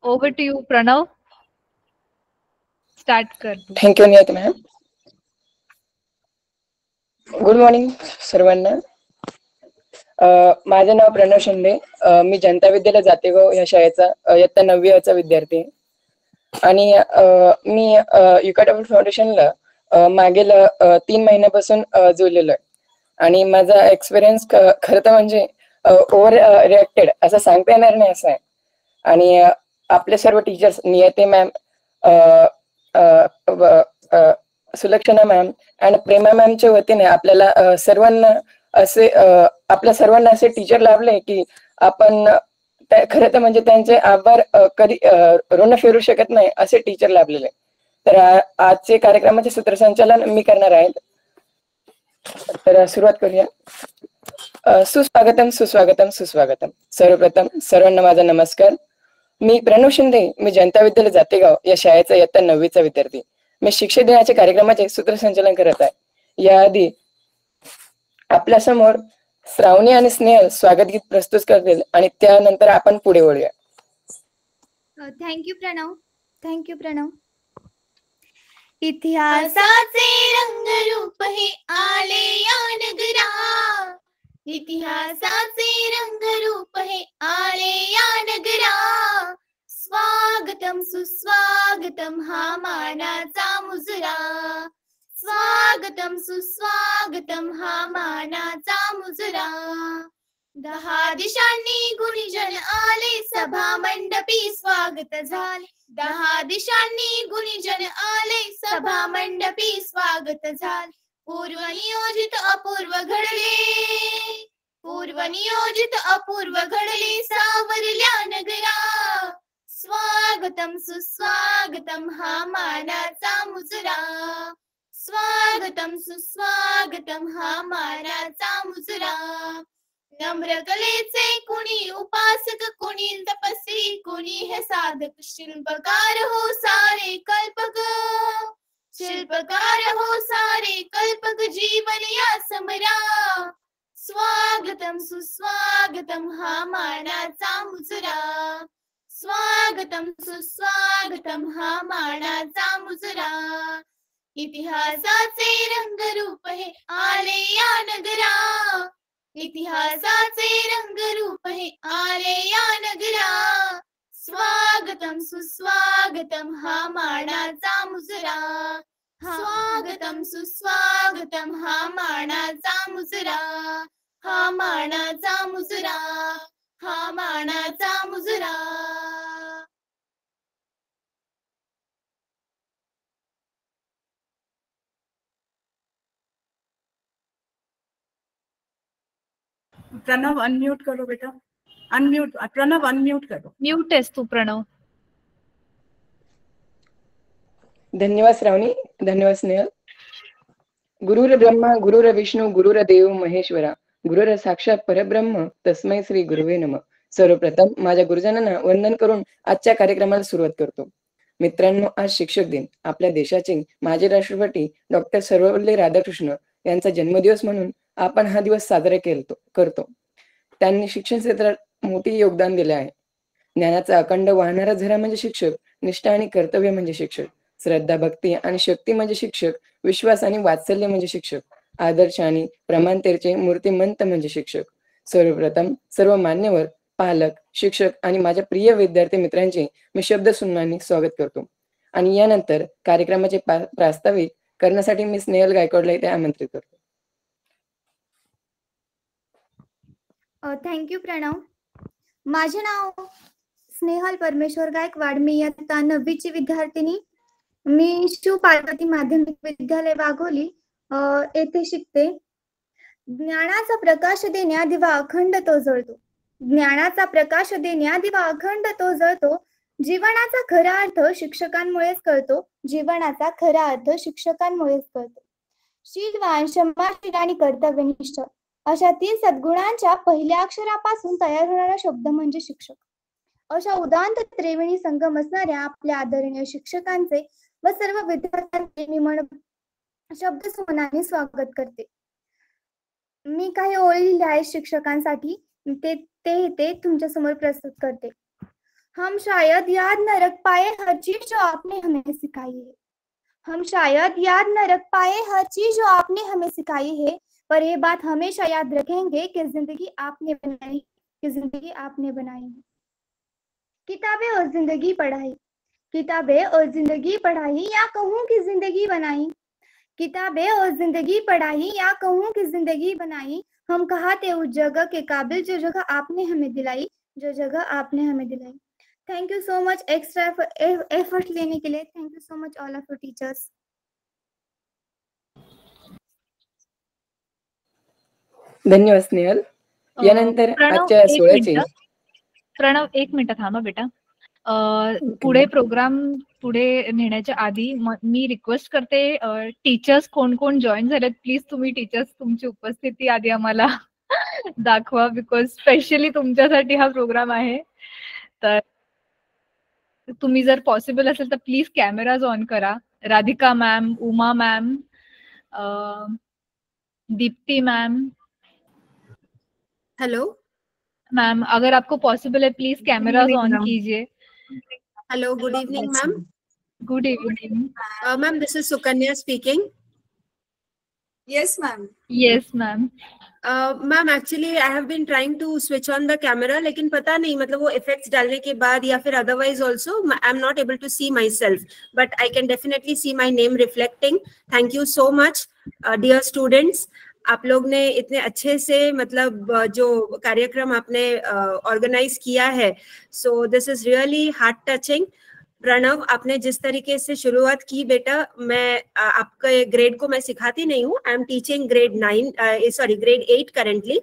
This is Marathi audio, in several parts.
Over to you, Pranav. Start कर तू. Thank you Niyati ma'am. Good morning सर्वांना. माझं नाव प्रणव शिंदे. मी जनता विद्यालय जातेगाव या शाळेचा इयत्ता 9वी चा विद्यार्थी आहे. आणि मी युकाटेबल फाउंडेशनला मागील 3 महिन्यापासून जोडलेलो आहे. आणि माझा एक्सपिरियन्स खरं तर म्हणजे ओव्हर रिॲक्टेड असं सांगता येणार नाही असं आहे. आणि आपले सर्व टीचर्स नियती मॅम, सुलक्षणा मॅम आणि प्रेमा मॅमच्या वतीने आपल्याला सर्वांना आपल्या सर्वांना असे टीचर लाभले की आपण खरं तर म्हणजे त्यांचे आभार कधी ऋण फेरू शकत नाही असे टीचर लाभलेले. तर आजचे कार्यक्रमाचे सूत्रसंचालन मी करणार आहे. तर सुरुवात करूया. सुस्वागतम सुस्वागतम सुस्वागतम. सर्वप्रथम सर्वांना माझा नमस्कार. मी प्रणव शिंदे. मी जनता विद्यालय जातेगाव या शाळेचा इयत्ता 9वी चा विद्यार्थी. मी शिक्षक दिनाच्या कार्यक्रमाचे सूत्रसंचालन करत आहे. याआधी आपल्या समोर श्रावणी आणि स्नेहल स्वागत गीत प्रस्तुत करतील आणि त्यानंतर आपण पुढे वळूया. थँक्यू प्रणव. थँक्यू प्रणव. इतिहासाचे रंगरूप हे आले या नगरा, इतिहासाचे रंगरूप हे आले या नगरा. स्वागतम सुस्वागतम हा मानाचा मुजरा, स्वागतम सुस्वागतम हा मानाचा मुजरा. 10 दिशांनी गुणीजन आले, सभा मंडपी स्वागत झाले. 10 दिशांनी गुणीजन आले, सभा मंडपी स्वागत झाले. पूर्व नियोजित अपूर्व घडले, पूर्व नियोजित अपूर्व घडले सावरल्या नगरा. स्वागतम सुस्वागतम हा मानाचा मुजरा, स्वागतम सुस्वागतम हा मानाचा मुजरा. नम्र कलेचे कुणी उपासक, कुणी तपस्वी, कुणी हे साधक. शिल्पकार हो सारे कल्पक, शिल्पकार हो सारे कल्पक. जीवन या समरा. स्वागतम सुस्वागतम हा मानाचा मुजरा, स्वागतम सुस्वागतम हा मानाचा मुजरा. इतिहासाचे रंगरूप हे आले या नगरा, इतिहासाचे रंगरूप हे आले या नगरा. स्वागतम सुस्वागतम हा मानाचा मुजरा, स्वागतम सुस्वागतम हा मानाचा मुजरा. हा मानाचा मुजरा, हा मानाचा मुजरा. प्रणव अनम्यूट करो बेटा. अनम्यूट प्रणव, अनम्यूट करो. म्यूट आहेस तू प्रणव. धन्यवाद श्रावणी. धन्यवाद स्नेहल. गुरुर ब्रह्मा गुरुर विष्णू गुरुर्देव महेश्वरा, गुरुर साक्षात परब्रह्म तस्मै श्री गुरुवे नमः. सर्वप्रथम माझ्या गुरुजनांना वंदन करून आजच्या कार्यक्रमाला सुरुवात करतो. मित्रांनो, आज शिक्षक दिन. आपल्या देशाचे माजी राष्ट्रपती डॉक्टर सर्वपल्ली राधाकृष्ण यांचा जन्मदिवस म्हणून आपण हा दिवस साजरा करतो. त्यांनी शिक्षण क्षेत्रात मोठे योगदान दिले आहे. ज्ञानाचा अखंड वाहणारा झरा म्हणजे शिक्षक, निष्ठा आणि कर्तव्य म्हणजे शिक्षक, श्रद्धा भक्ती आणि शक्ती म्हणजे शिक्षक, विश्वास आणि वात्सल्य म्हणजे शिक्षक, आदर्श आणि प्रमाणतेचे मूर्तिमंत म्हणजे शिक्षक. सर्वप्रथम सर्व मान्यवर, पालक, शिक्षक आणि माझ्या प्रिय विद्यार्थी मित्रांचे मी शब्द सुन्नाने स्वागत करतो. आणि यानंतर कार्यक्रमाचे प्रास्ताविक करण्यासाठी मी स्नेहल गायकवाडला इथे आमंत्रित करतो. थँक्यू प्रणव. माझे नाव स्नेहल परमेश्वर गायकवाड. मी इयत्ता 9वी ची विद्यार्थिनी. मी शिव पार्वती माध्यमिक विद्यालय वाघोली येथे शिकते. ज्ञानाचा प्रकाश देण्या दिवा अखंड तो जळतो, ज्ञानाचा प्रकाश देण्या दिवा अखंड तो जळतो. जीवनाचा खरा अर्थ शिक्षकांमुळेच कळतो, जीवनाचा खरा अर्थ शिक्षकांमुळेच कळतो. शीलवान, क्षमाशील आणि कर्तव्यनिष्ठ अशा 3 सद्गुणांच्या पहिल्या अक्षरापासून तयार होणारा शब्द म्हणजे शिक्षक. अशा उदांत त्रिवेणी संगम असणाऱ्या आपल्या आदरणीय शिक्षकांचे व सर्व विद्यार्थ्यांचे मी शब्द सुमनाने स्वागत करते. मी काही ओळी लिहिल्या आहेत शिक्षकांसाठी, ते तुमच्या समोर प्रस्तुत करते. हम शायद याद न रख पाए हर चीज जो आपने हमें सिखाई है। हम शायद याद न रख पाए हर चीज जो आपने हमें सिखाई है, पर ये बात हमेशा याद रखेंगे कि जिंदगी आपने बनाई, कि जिंदगी आपने बनाई है। किताबें और जिंदगी पढ़ाई, किताबें और जिंदगी पढ़ाई, या कहूँ कि जिंदगी बनाई। किताबें और जिंदगी पढ़ाई, या कहूँ कि जिंदगी बनाई। हम कहाँ थे उस जगह के काबिल जो जगह आपने हमें दिलाई, जो जगह आपने हमें दिलाई। Thank you so much extra effort लेने के लिए। Thank you so much all of your teachers. धन्यवाद स्नेहल. यानंतर प्रणव आजच्या एक सोहळ्याचे मिनिट. प्रणव एक मिनिट थांबा बेटा. पुढे प्रोग्राम पुढे नेण्याच्या आधी मी रिक्वेस्ट करते, टीचर्स कोण कोण जॉईन झालेत प्लीज तुम्ही टीचर्स तुमची उपस्थिती आधी आम्हाला दाखवा, बिकॉज स्पेशली तुमच्यासाठी हा प्रोग्राम आहे. तर तुम्ही जर पॉसिबल असेल तर प्लीज कॅमेराज ऑन करा. Radhika ma'am, Uma ma'am, Deepti ma'am. Hello ma'am अगर आपको पॉसिबल है प्लीज कैमराज ऑन कीजिए. Hello, good evening ma'am. Good evening. Ma'am, this is Sukanya speaking. Yes, ma'am. Yes ma'am. Ma'am actually I have been trying to switch on the camera, लेकिन पता नहीं मतलब वो इफेक्ट्स डालने के बाद या फिर otherwise also I am not able to see myself, but I can definitely see my name reflecting. Thank you so much dear students. आप लोग ने इतने अच्छे से मतलब जो कार्यक्रम आपने ऑर्गेनाइज किया है, so this is really heart touching. Pranav, आपने जिस तरीके से शुरुआत की बेटा, मैं आपके ग्रेड को मैं सिखाती नहीं हूँ. I am teaching grade 8 currently.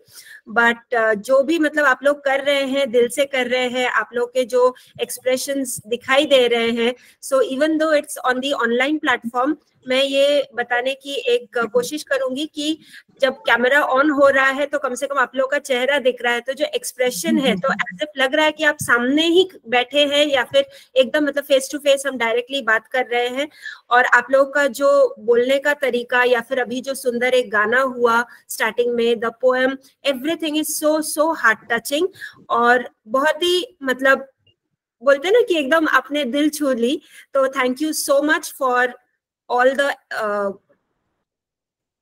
But जो भी मतलब आप लोग कर रहे हैं, दिल से कर रहे हैं, आप लोग के जो एक्सप्रेशंस दिखाई दे रहे हैं, so even though it's on the online platform, मैं ये बताने की एक कोशिश करूंगी कि जब कैमरा ऑन हो रहा है तो कम से कम आप लोग का चेहरा दिख रहा है, तो जो एक्सप्रेशन है तो ऐसे लग रहा है कि आप सामने ही बैठे हैं या फिर एकदम मतलब फेस टू फेस हम डायरेक्टली बात कर रहे हैं. और आप लोग का जो बोलने का तरीका या फिर अभी जो सुंदर एक गाना हुआ स्टार्टिंग में, the poem, everything is so so heart touching. और बहुत ही मतलब बोलते हैं ना कि एकदम आपने दिल छू ली. तो thank you so much for all the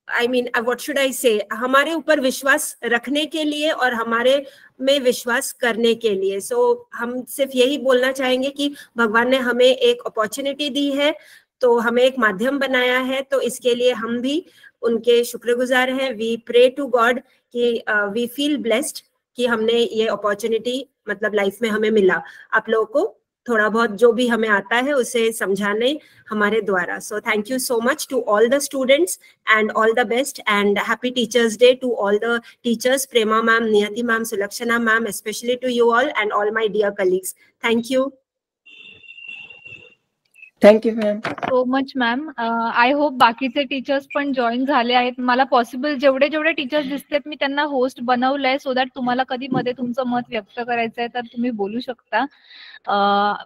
I mean what should I say, हमारे ऊपर विश्वास रखने के लिए और हमारे में विश्वास करने के लिए. सो हम सिर्फ यही बोलना चाहेंगे कि भगवान ने हमें एक अपॉर्चुनिटी दी है, तो हमें एक माध्यम बनाया है, तो इसके लिए हम भी उनके शुक्रगुजार हैं. वी प्रे टू गॉड कि वी फील ब्लेस्ड कि हमने ये अपॉर्चुनिटी मतलब लाइफ में हमें मिला, आप लोगों को थोड़ा बहुत जो भी हमें आता है उसे समझाने हमारे द्वारा. So thank you so much to all the students and all the best and happy Teachers Day to all the teachers, Prema ma'am, Niyati ma'am, Sulakshana ma'am, especially to you all and all my dear colleagues. Thank you. Thank you ma'am. So much ma'am. I hope बाकीचे टीचर्स पण जॉईन झाले आहेत. मला पॉसिबल जेवढे जेवढे टीचर्स दिसतात मी त्यांना होस्ट बनवलंय, सो दॅट तुम्हाला कधी मध्ये तुमचं मत व्यक्त करायचं आहे तर तुम्ही बोलू शकता.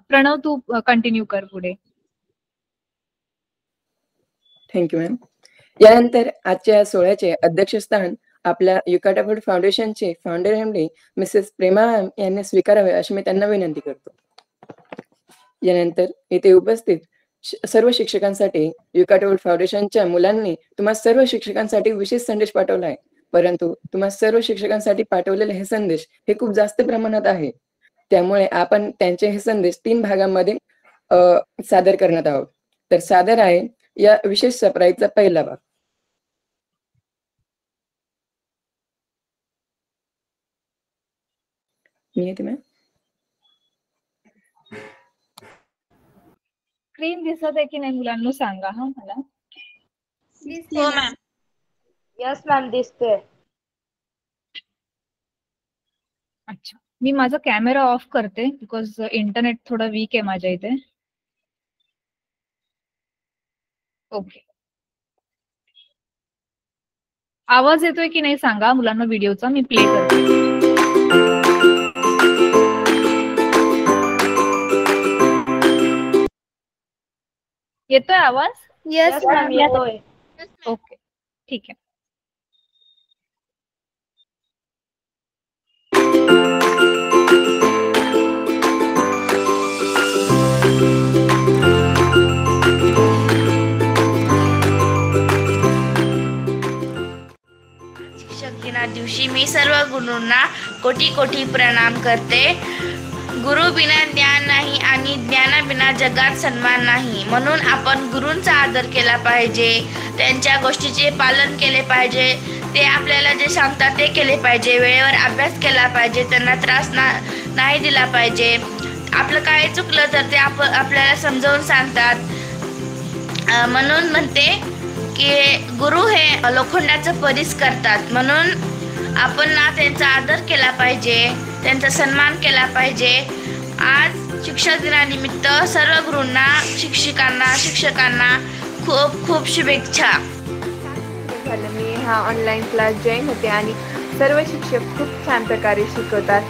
प्रणव तू कंटिन्यू कर पुढे. Thank you ma'am. यानंतर आजच्या सोहळ्याचे अध्यक्षस्थान आपल्या युकाटाफूड फाउंडेशनचे फाउंडर एमडी मिसेस प्रेमा यांनी स्वीकारावे अशी मी त्यांना विनंती करतो. यानंतर येथे उपस्थित सर्व शिक्षकांसाठी युकाटाफूड फाउंडेशनच्या मुलांनी तुम्हा सर्व शिक्षकांसाठी विशेष संदेश पाठवला आहे, परंतु तुम्हा सर्व शिक्षकांसाठी पाठवलेले हे संदेश हे खूप जास्त प्रमाणात आहे. त्यामुळे आपण त्यांचे हे संदेश 3 भागांमध्ये सादर करण्यात आहोत. तर सादर आहे या विशेष सरप्राईजचा पहिला भाग. मी येते मॅम. स्क्रीन दिसत आहे की नाही मुलांना सांगा हा मला. हो मॅम. यस मॅम, दिसते. अच्छा, मी माझा कॅमेरा ऑफ करते बिकॉज इंटरनेट थोडा वीक आहे माझ्या इथे. ओके, आवाज येतोय की नाही सांगा मुलांना व्हिडिओचा. मी प्ले करते. येतोय आवाज? Yes ma'am. येतोय. ओके, ठीक आहे. दिवशी मी सर्व गुरूंना कोटी कोटी प्रणाम करते. गुरु बिना ज्ञान नाही आणि ज्ञानाबिना जगात सन्मान नाही. म्हणून आपण गुरूंचा आदर केला पाहिजे, त्यांच्या गोष्टीचे पालन केले पाहिजे. ते आपल्याला जे सांगतात ते केले पाहिजे. वेळेवर अभ्यास केला पाहिजे. त्यांना त्रास नाही दिला पाहिजे. आपलं काय चुकलं तर ते आपल्याला समजावून सांगतात. म्हणून म्हणते की गुरु हे लोखंडाचं परीस करतात. म्हणून आपण ना त्यांचा आदर केला पाहिजे, त्यांचा सन्मान केला पाहिजे. आज शिक्षक दिनानिमित्त सर्व गुरूंना, शिक्षकांना खूप खूप शुभेच्छा. झालं मी हा ऑनलाईन क्लास जॉईन होते आणि सर्व शिक्षक खूप छान प्रकारे शिकवतात.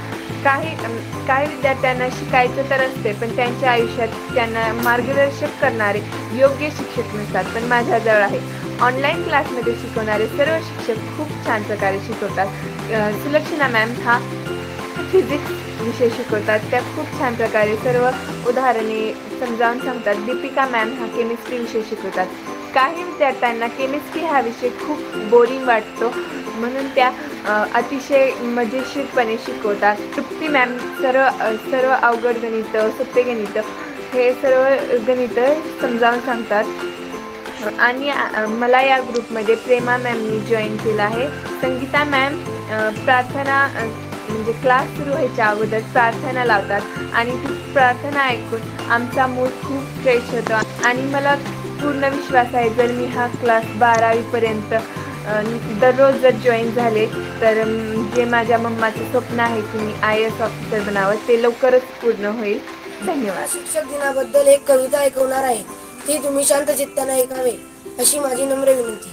काही विद्यार्थ्यांना शिकायचं तर असते, पण त्यांच्या आयुष्यात त्यांना मार्गदर्शक करणारे योग्य शिक्षक नसतात. पण माझ्याजवळ आहे. ऑनलाईन क्लासमध्ये शिकवणारे सर्व शिक्षक खूप छान प्रकारे शिकवतात. सुलक्षणा मॅम हा फिजिक्स विषय शिकवतात. त्या खूप छान प्रकारे सर्व उदाहरणे समजावून सांगतात. दीपिका मॅम हा केमिस्ट्री विषय शिकवतात. काही विद्यार्थ्यांना केमिस्ट्री हा विषय खूप बोरिंग वाटतो, म्हणून त्या अतिशय मजेशीरपणे शिकवतात. तृप्ती मॅम सर्व अवघड गणित, सोपे गणित हे सर्व गणित समजावून सांगतात. आणि मला या ग्रुपमध्ये प्रेमा मॅमनी जॉईन केलं आहे. संगीता मॅम प्रार्थना म्हणजे क्लास सुरू व्हायच्या अगोदर प्रार्थना लावतात आणि ती प्रार्थना ऐकून आमचा मूड खूप फ्रेश होतो. आणि मला पूर्ण विश्वास आहे, जर मी हा क्लास 12वीपर्यंत दररोज जर जॉईन झाले तर जे माझ्या मम्माचं स्वप्न आहे की मी IAS ऑफिसर बनावं, ते लवकरच पूर्ण होईल. धन्यवाद. शिक्षक दिनाबद्दल एक कविता ऐकवणार आहे. ती तुम्ही शांत चित्ताने ऐकावे अशी माझी नम्र विनंती.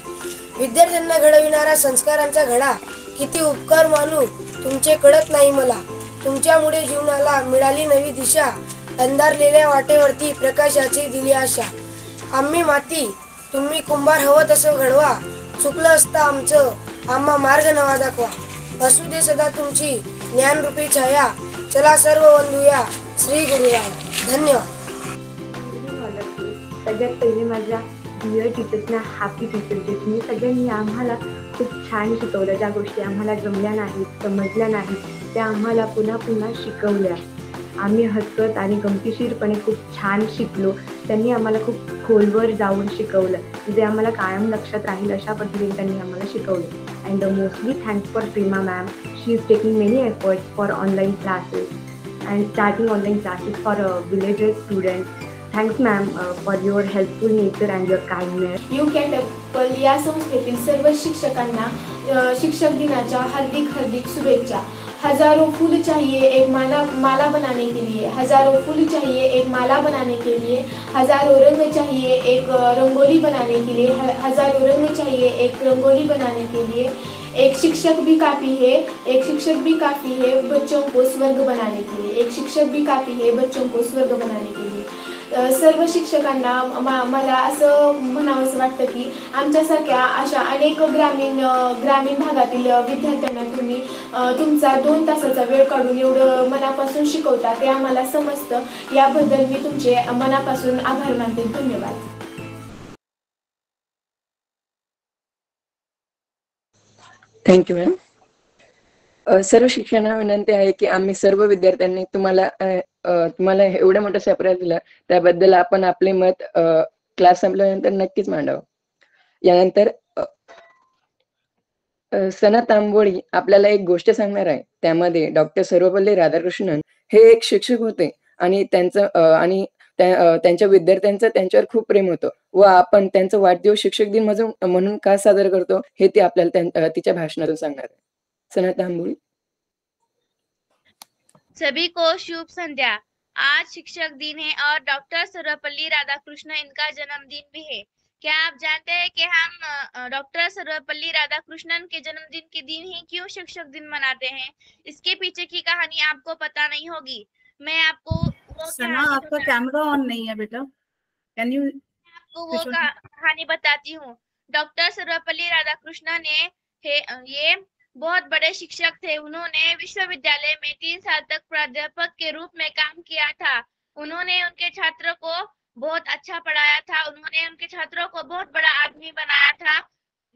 विद्यार्थ्यांना घडविणारा संस्कारांचा घडा, किती उपकार मानू तुमचे कळत नाही मला. तुमच्यामुळे जीवनाला मिळाली नवी दिशा, अंधारलेल्या वाटेवरती प्रकाशाची दिली आशा. आम्ही माती, तुम्ही कुंभार, हवं तसं घडवा. चुकलं असतं आमचं, आम्हा मार्ग नवा दाखवा. असू दे सदा तुमची ज्ञानरूपी छाया. चला सर्व वंदूया श्री गुरुराय. धन्यवाद. सगळ्यात पहिले माझ्या डिअर टीचर्सना हॅपी टीचर्स डे. तुम्ही सगळ्यांनी आम्हाला खूप छान शिकवलं. ज्या गोष्टी आम्हाला जमल्या नाहीत, समजल्या नाहीत, त्या आम्हाला पुन्हा पुन्हा शिकवल्या. आम्ही हसत आणि गमतीशीरपणे खूप छान शिकलो. त्यांनी आम्हाला खूप खोलवर जाऊन शिकवलं, जे आम्हाला कायम लक्षात राहील अशा पद्धतीने त्यांनी आम्हाला शिकवलं. And mostly thanks for Prema ma'am. She is taking many efforts for online classes and starting online classes for villages students. Thanks ma'am for your helpful nature and your kindness. You can temple या संस्थेतील सर्व शिक्षकांना शिक्षक दिनाच्या हार्दिक शुभेच्छा. हजारों फूल चाहिए एक माला बनाने के लिए, हजारों फूल चाहिए एक माला बनाने के लिए, हजारों रंग चाहिए एक रंगोली बनाने के लिए, हजारों रंग चाहिए एक रंगोली बनाने के लिए. एक शिक्षक भी काफ़ी है, एक शिक्षक भी काफ़ी है बच्चों को स्वर्ग बनाने के लिए, एक शिक्षक भी काफ़ी है बच्चों को स्वर्ग बनाने के लिए. सर्व शिक्षकांना मला असं म्हणावंसं वाटतं की आमच्यासारख्या अशा अनेक ग्रामीण भागातील विद्यार्थ्यांना तुम्ही तुमचा 2 तासाचा वेळ काढून एवढं मनापासून शिकवता, ते आम्हाला समजतं. याबद्दल मी तुमचे मनापासून आभार मानते. धन्यवाद. Thank you ma'am. सर्व शिक्षकांना विनंती आहे की आम्ही सर्व विद्यार्थ्यांनी तुम्हाला एवढा मोठा सरप्राईज दिला, त्याबद्दल आपण आपले मत क्लास संपल्यानंतर नक्कीच मांडावं. यानंतर सना तांबोळी आपल्याला एक गोष्ट सांगणार आहे. त्यामध्ये डॉक्टर सर्वपल्ली राधाकृष्णन हे एक शिक्षक होते आणि त्यांच्या विद्यार्थ्यांचं त्यांच्यावर खूप प्रेम होतं व आपण त्यांचा वाढदिवस शिक्षक दिन म्हणून का साजरा करतो हे ती आपल्याला तिच्या भाषणातून सांगणार आहे. सना तांबोळी. सभी को शुभ संध्या. आज शिक्षक दिन है और डॉक्टर सर्वपल्ली राधाकृष्णन इनका जन्मदिन भी है. क्या आप जानते हैं कि हम डॉक्टर सर्वपल्ली राधाकृष्णन के जन्मदिन के दिन ही क्यों शिक्षक दिन मनाते हैं? इसके पीछे की कहानी आपको पता नहीं होगी. मैं आपको सना, आपका कैमरा ऑन नहीं है बेटा. कैन यू आपको वो कहानी बताती हूँ. डॉक्टर सर्वपल्ली राधाकृष्णन ये बहुत बड़े शिक्षक थे. उन्होंने विश्वविद्यालय में 3 साल तक प्राध्यापक के रूप में काम किया था. उन्होंने उनके छात्रों को बहुत अच्छा पढ़ाया था. उन्होंने उनके छात्रों को बहुत बड़ा आदमी बनाया था.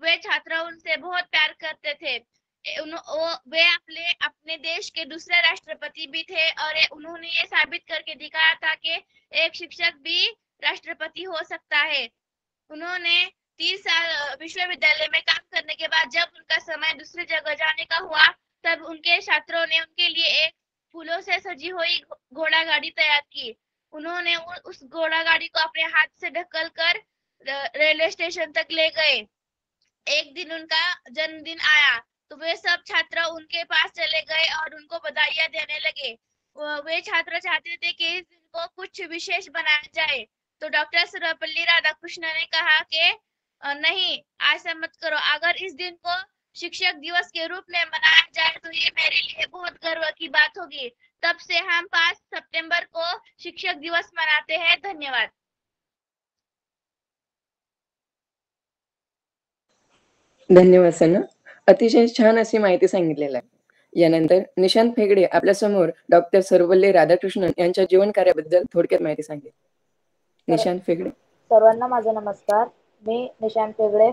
वे छात्र उनसे बहुत प्यार करते थे. वे अपने देश के दूसरे राष्ट्रपति भी थे और उन्होंने ये साबित करके दिखाया था कि एक शिक्षक भी राष्ट्रपति हो सकता है। उन्होंने 30 साल विश्वविद्यालय में काम करने के बाद जब उनका समय दूसरी जगह जाने का हुआ, तब उनके छात्रों ने उनके लिए एक फूलों से सजी हुई घोड़ा गाड़ी तैयार की। उन्होंने उस घोड़ा गाड़ी को अपने हाथ से ढकल कर रेलवे स्टेशन तक ले गए। एक दिन उनका जन्मदिन आया तो वे सब छात्र उनके पास चले गए और उनको बधाइयां देने लगे। वे छात्र चाहते थे कि इस दिन को कुछ विशेष बनाया जाए, तो डॉक्टर सर्वपल्ली राधाकृष्णन ने कहा कि नहीं, ऐसा मत करो। अगर इस दिन को शिक्षक दिवस के रूप में मनाया जाए तो ये मेरे लिए बहुत गर्व की बात होगी। तब से हम 5 सितंबर को शिक्षक दिवस मनाते हैं। धन्यवाद। धन्यवाद सना, अतिशय छान अशी माहिती सांगितलेली आहे। यानंतर निशांत फेगडे आपल्या समोर डॉक्टर सर्वपल्ली राधाकृष्णन यांच्या जीवन कार्याबद्दल थोडक्यात माहिती सांगेल। निशांत फेगडे। सर्वांना माझा नमस्कार। मी निशांत फेगडे,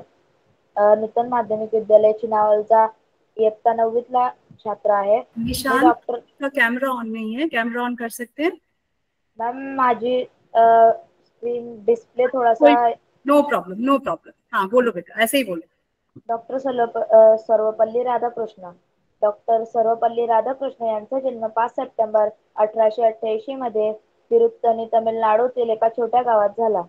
नूतन माध्यमिक विद्यालय चिनावलचा इयत्ता 9वीतला छात्र आहे। निशांत का कैमरा ऑन नहीं है, कैमरा ऑन कर सकते हैं? मैम माझी स्क्रीन डिस्प्ले थोड़ा सा। No problem, no problem. हाँ बोलो बेटा, ऐसे ही बोलो। डॉक्टर सर्वपल्ली राधाकृष्ण। डॉक्टर सर्वपल्ली राधाकृष्ण यांचा जन्म 5 सप्टेंबर 1888 मध्ये तिरुत्तनी तमिळनाडूतील एका छोट्या गावात झाला।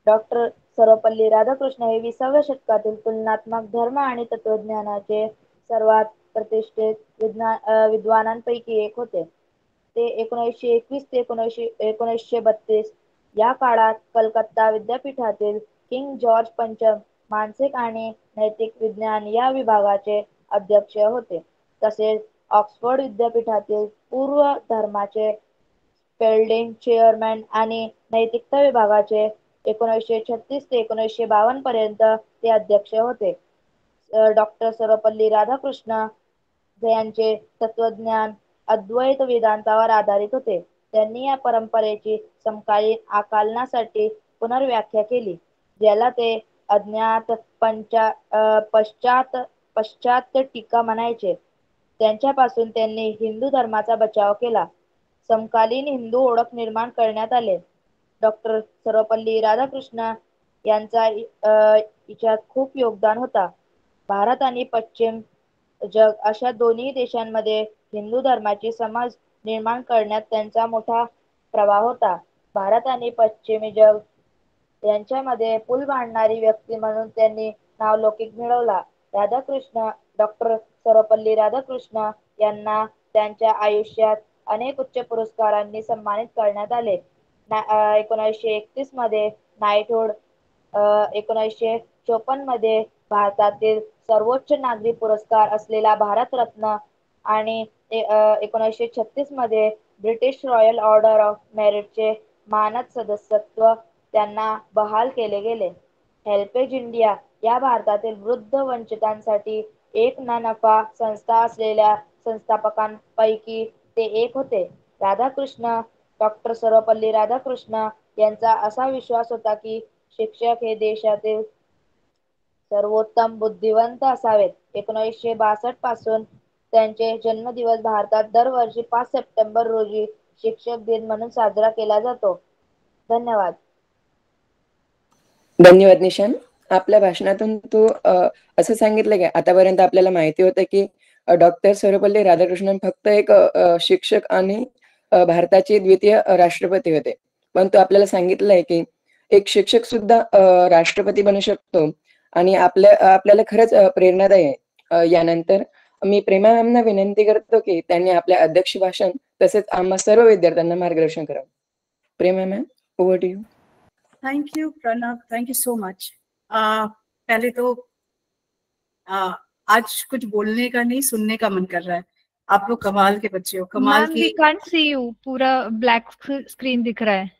डॉक्टर सर्वपल्ली राधाकृष्ण हे 20व्या शतकातील तुलनात्मक धर्म आणि तत्वज्ञानाचे सर्वात प्रतिष्ठित विद्वानांपैकी एक होते। ते 1921 ते 1932 या काळात कलकत्ता विद्यापीठातील किंग जॉर्ज पंचम मानसिक आणि नैतिक विज्ञान या विभागाचे अध्यक्ष होते। तसेच ऑक्सफर्ड विद्यापीठातील पूर्व धर्माचे स्पेल्डिंग चेअरमॅन आणि नैतिकता विभागाचे 1936 ते 1952 पर्यंत ते अध्यक्ष होते। डॉक्टर सर्वपल्ली राधाकृष्ण यांचे तत्वज्ञान अद्वैत वेदांतावर आधारित होते। त्यांनी या परंपरेची समकालीन आकलनासाठी पुनर्व्याख्या केली, ज्याला ते अज्ञात पश्चात टीका म्हणायचे। त्यांच्यापासून त्यांनी हिंदू धर्माचा बचाव केला। समकालीन हिंदू ओळख निर्माण करण्यात आले। डॉक्टर सर्वपल्ली राधाकृष्ण यांचा याच्यात खूप योगदान होता। भारत आणि पश्चिम जग अशा दोन्ही देशांमध्ये हिंदू धर्माची समज निर्माण करण्यात त्यांचा मोठा प्रभाव होता। भारत आणि पश्चिमी जग यांच्यामध्ये पूल बांधणारी व्यक्ती म्हणून त्यांनी नावलौकिक मिळवला। डॉक्टर सर्वपल्ली राधाकृष्ण यांना त्यांच्या आयुष्यात अनेक उच्च पुरस्कारांनी सन्मानित करण्यात आले। 1931 मध्ये नाइटहुड, 1954 मध्ये भारतातील सर्वोच्च नागरी पुरस्कार असलेला भारत रत्न आणि 1936 मध्ये ब्रिटिश रॉयल ऑर्डर ऑफ मेरिटचे मानद सदस्यत्व त्यांना बहाल केले गेले। हेल्पेज इंडिया या भारतातील वृद्ध वंचितांसाठी एक ना नफा संस्था असलेल्या संस्थापकांपैकी ते एक होते। डॉक्टर सर्वपल्ली राधाकृष्ण यांचा असा विश्वास होता की शिक्षक हे देशातील सर्वोत्तम बुद्धिवंत असावेत। 1962 पासून त्यांचे जन्मदिवस भारतात दरवर्षी 5 सप्टेंबर रोजी शिक्षक दिन म्हणून साजरा केला जातो। धन्यवाद। धन्यवाद निशांत, आपल्या भाषणातून तू असं सांगितलं की आतापर्यंत आपल्याला माहिती होतं की डॉक्टर सर्वपल्ली राधाकृष्णन फक्त एक शिक्षक आणि भारताचे द्वितीय राष्ट्रपती होते, पण तू आपल्याला सांगितलंय की एक शिक्षक सुद्धा राष्ट्रपती बनू शकतो आणि आपल्याला खरंच प्रेरणादायी आहे। यानंतर मी प्रेमा मॅमना विनंती करतो की त्यांनी आपल्या अध्यक्ष भाषण तसेच आम्हा सर्व विद्यार्थ्यांना मार्गदर्शन करावं। Prema ma'am, over to you. Thank you Pranav, thank you so much. पहले तो आज कुछ बोलने का नहीं, सुनने का मन कर रहा है। आप लोग कमाल के बच्चे हो, कमाल की। वी कांट सी यू, पूरा ब्लैक स्क्रीन दिख रहा है।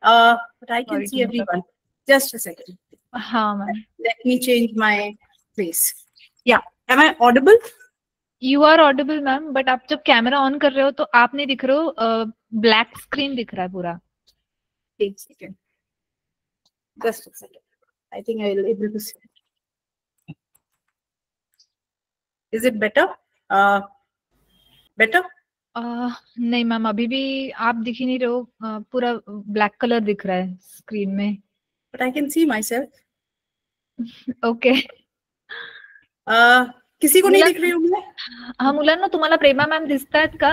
But I can see everyone. Just a second. हाँ ma'am. Let me change my place. Yeah, am I audible? You are audible ma'am, but आप जब कैमरा ऑन कर रहे हो तो आप नहीं दिख रहे हो, ब्लैक स्क्रीन दिख रहा है पूरा। एक second, just a second. I think I will able to see. Is it better? Better? नहीं मैम, अभी भी आप दिख ही नहीं रहे हो, पूरा ब्लैक कलर दिख रहा है स्क्रीन में. But I can see myself. Okay. किसी को नहीं दिख रही हूँ मैं? हाँ मुलांना, तुम्हाला प्रेमा मॅम दिसतायत का?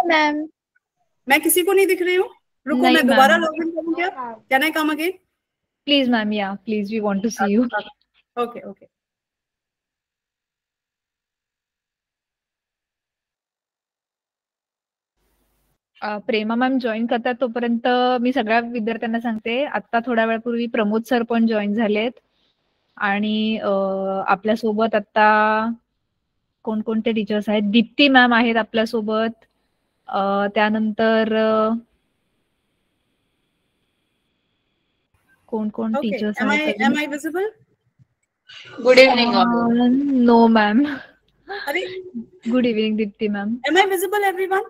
मॅम मैं किसी को नहीं दिख रही हूँ. रुको, नहीं, मैं दोबारा मैम. लॉग इन करूँ क्या? Can I come again? Please ma'am, या please, we want to see you. Okay, okay. Prema ma'am join करतात तोपर्यंत मी सगळ्या विद्यार्थ्यांना सांगते, आता थोड्या वेळापूर्वी प्रमोद सर पण जॉईन झालेत. आणि आपल्यासोबत आता कोणकोणते टीचर्स आहेत? दीप्ती मॅम आहेत आपल्यासोबत. त्यानंतर कोण कोण Okay. टीचर्स Am आहेत? I visible? Good evening. No ma'am. अरे, good evening Deepti ma'am. am I visible everyone?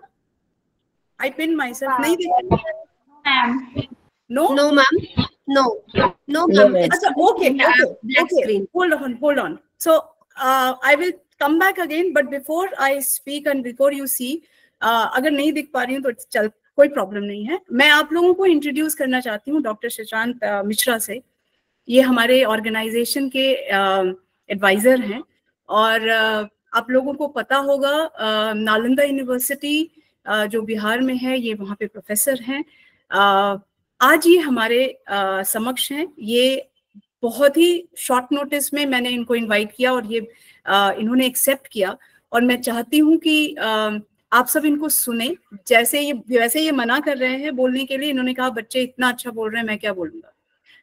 I pinned myself. नहीं दिख No? No, ma'am. No, ma'am. It's Achha, okay, okay, black okay. screen. Hold on. So I will come back again, but before I speak and before you see, अगर नहीं दिख पा रही हूँ तो चल, कोई प्रॉब्लम नहीं है. मैं आप लोगों को इंट्रोड्यूस करना चाहती हूँ डॉक्टर शशांत मिश्रा से. ये हमारे ऑर्गेनाइजेशन के एडवाइजर हैं और आप लोगों को पता होगा नालंदा यूनिवर्सिटी जो बिहार में है, ये वहाँ पे प्रोफेसर हैं. आज ये हमारे समक्ष हैं. ये बहुत ही शॉर्ट नोटिस में मैंने इनको इनवाइट किया और ये इन्होंने एक्सेप्ट किया. और मैं चाहती हूँ कि आप सब इनको सुने. वैसे ये मना कर रहे हैं बोलने के लिए. इन्होंने कहा बच्चे इतना अच्छा बोल रहे हैं, मैं क्या बोलूँगा.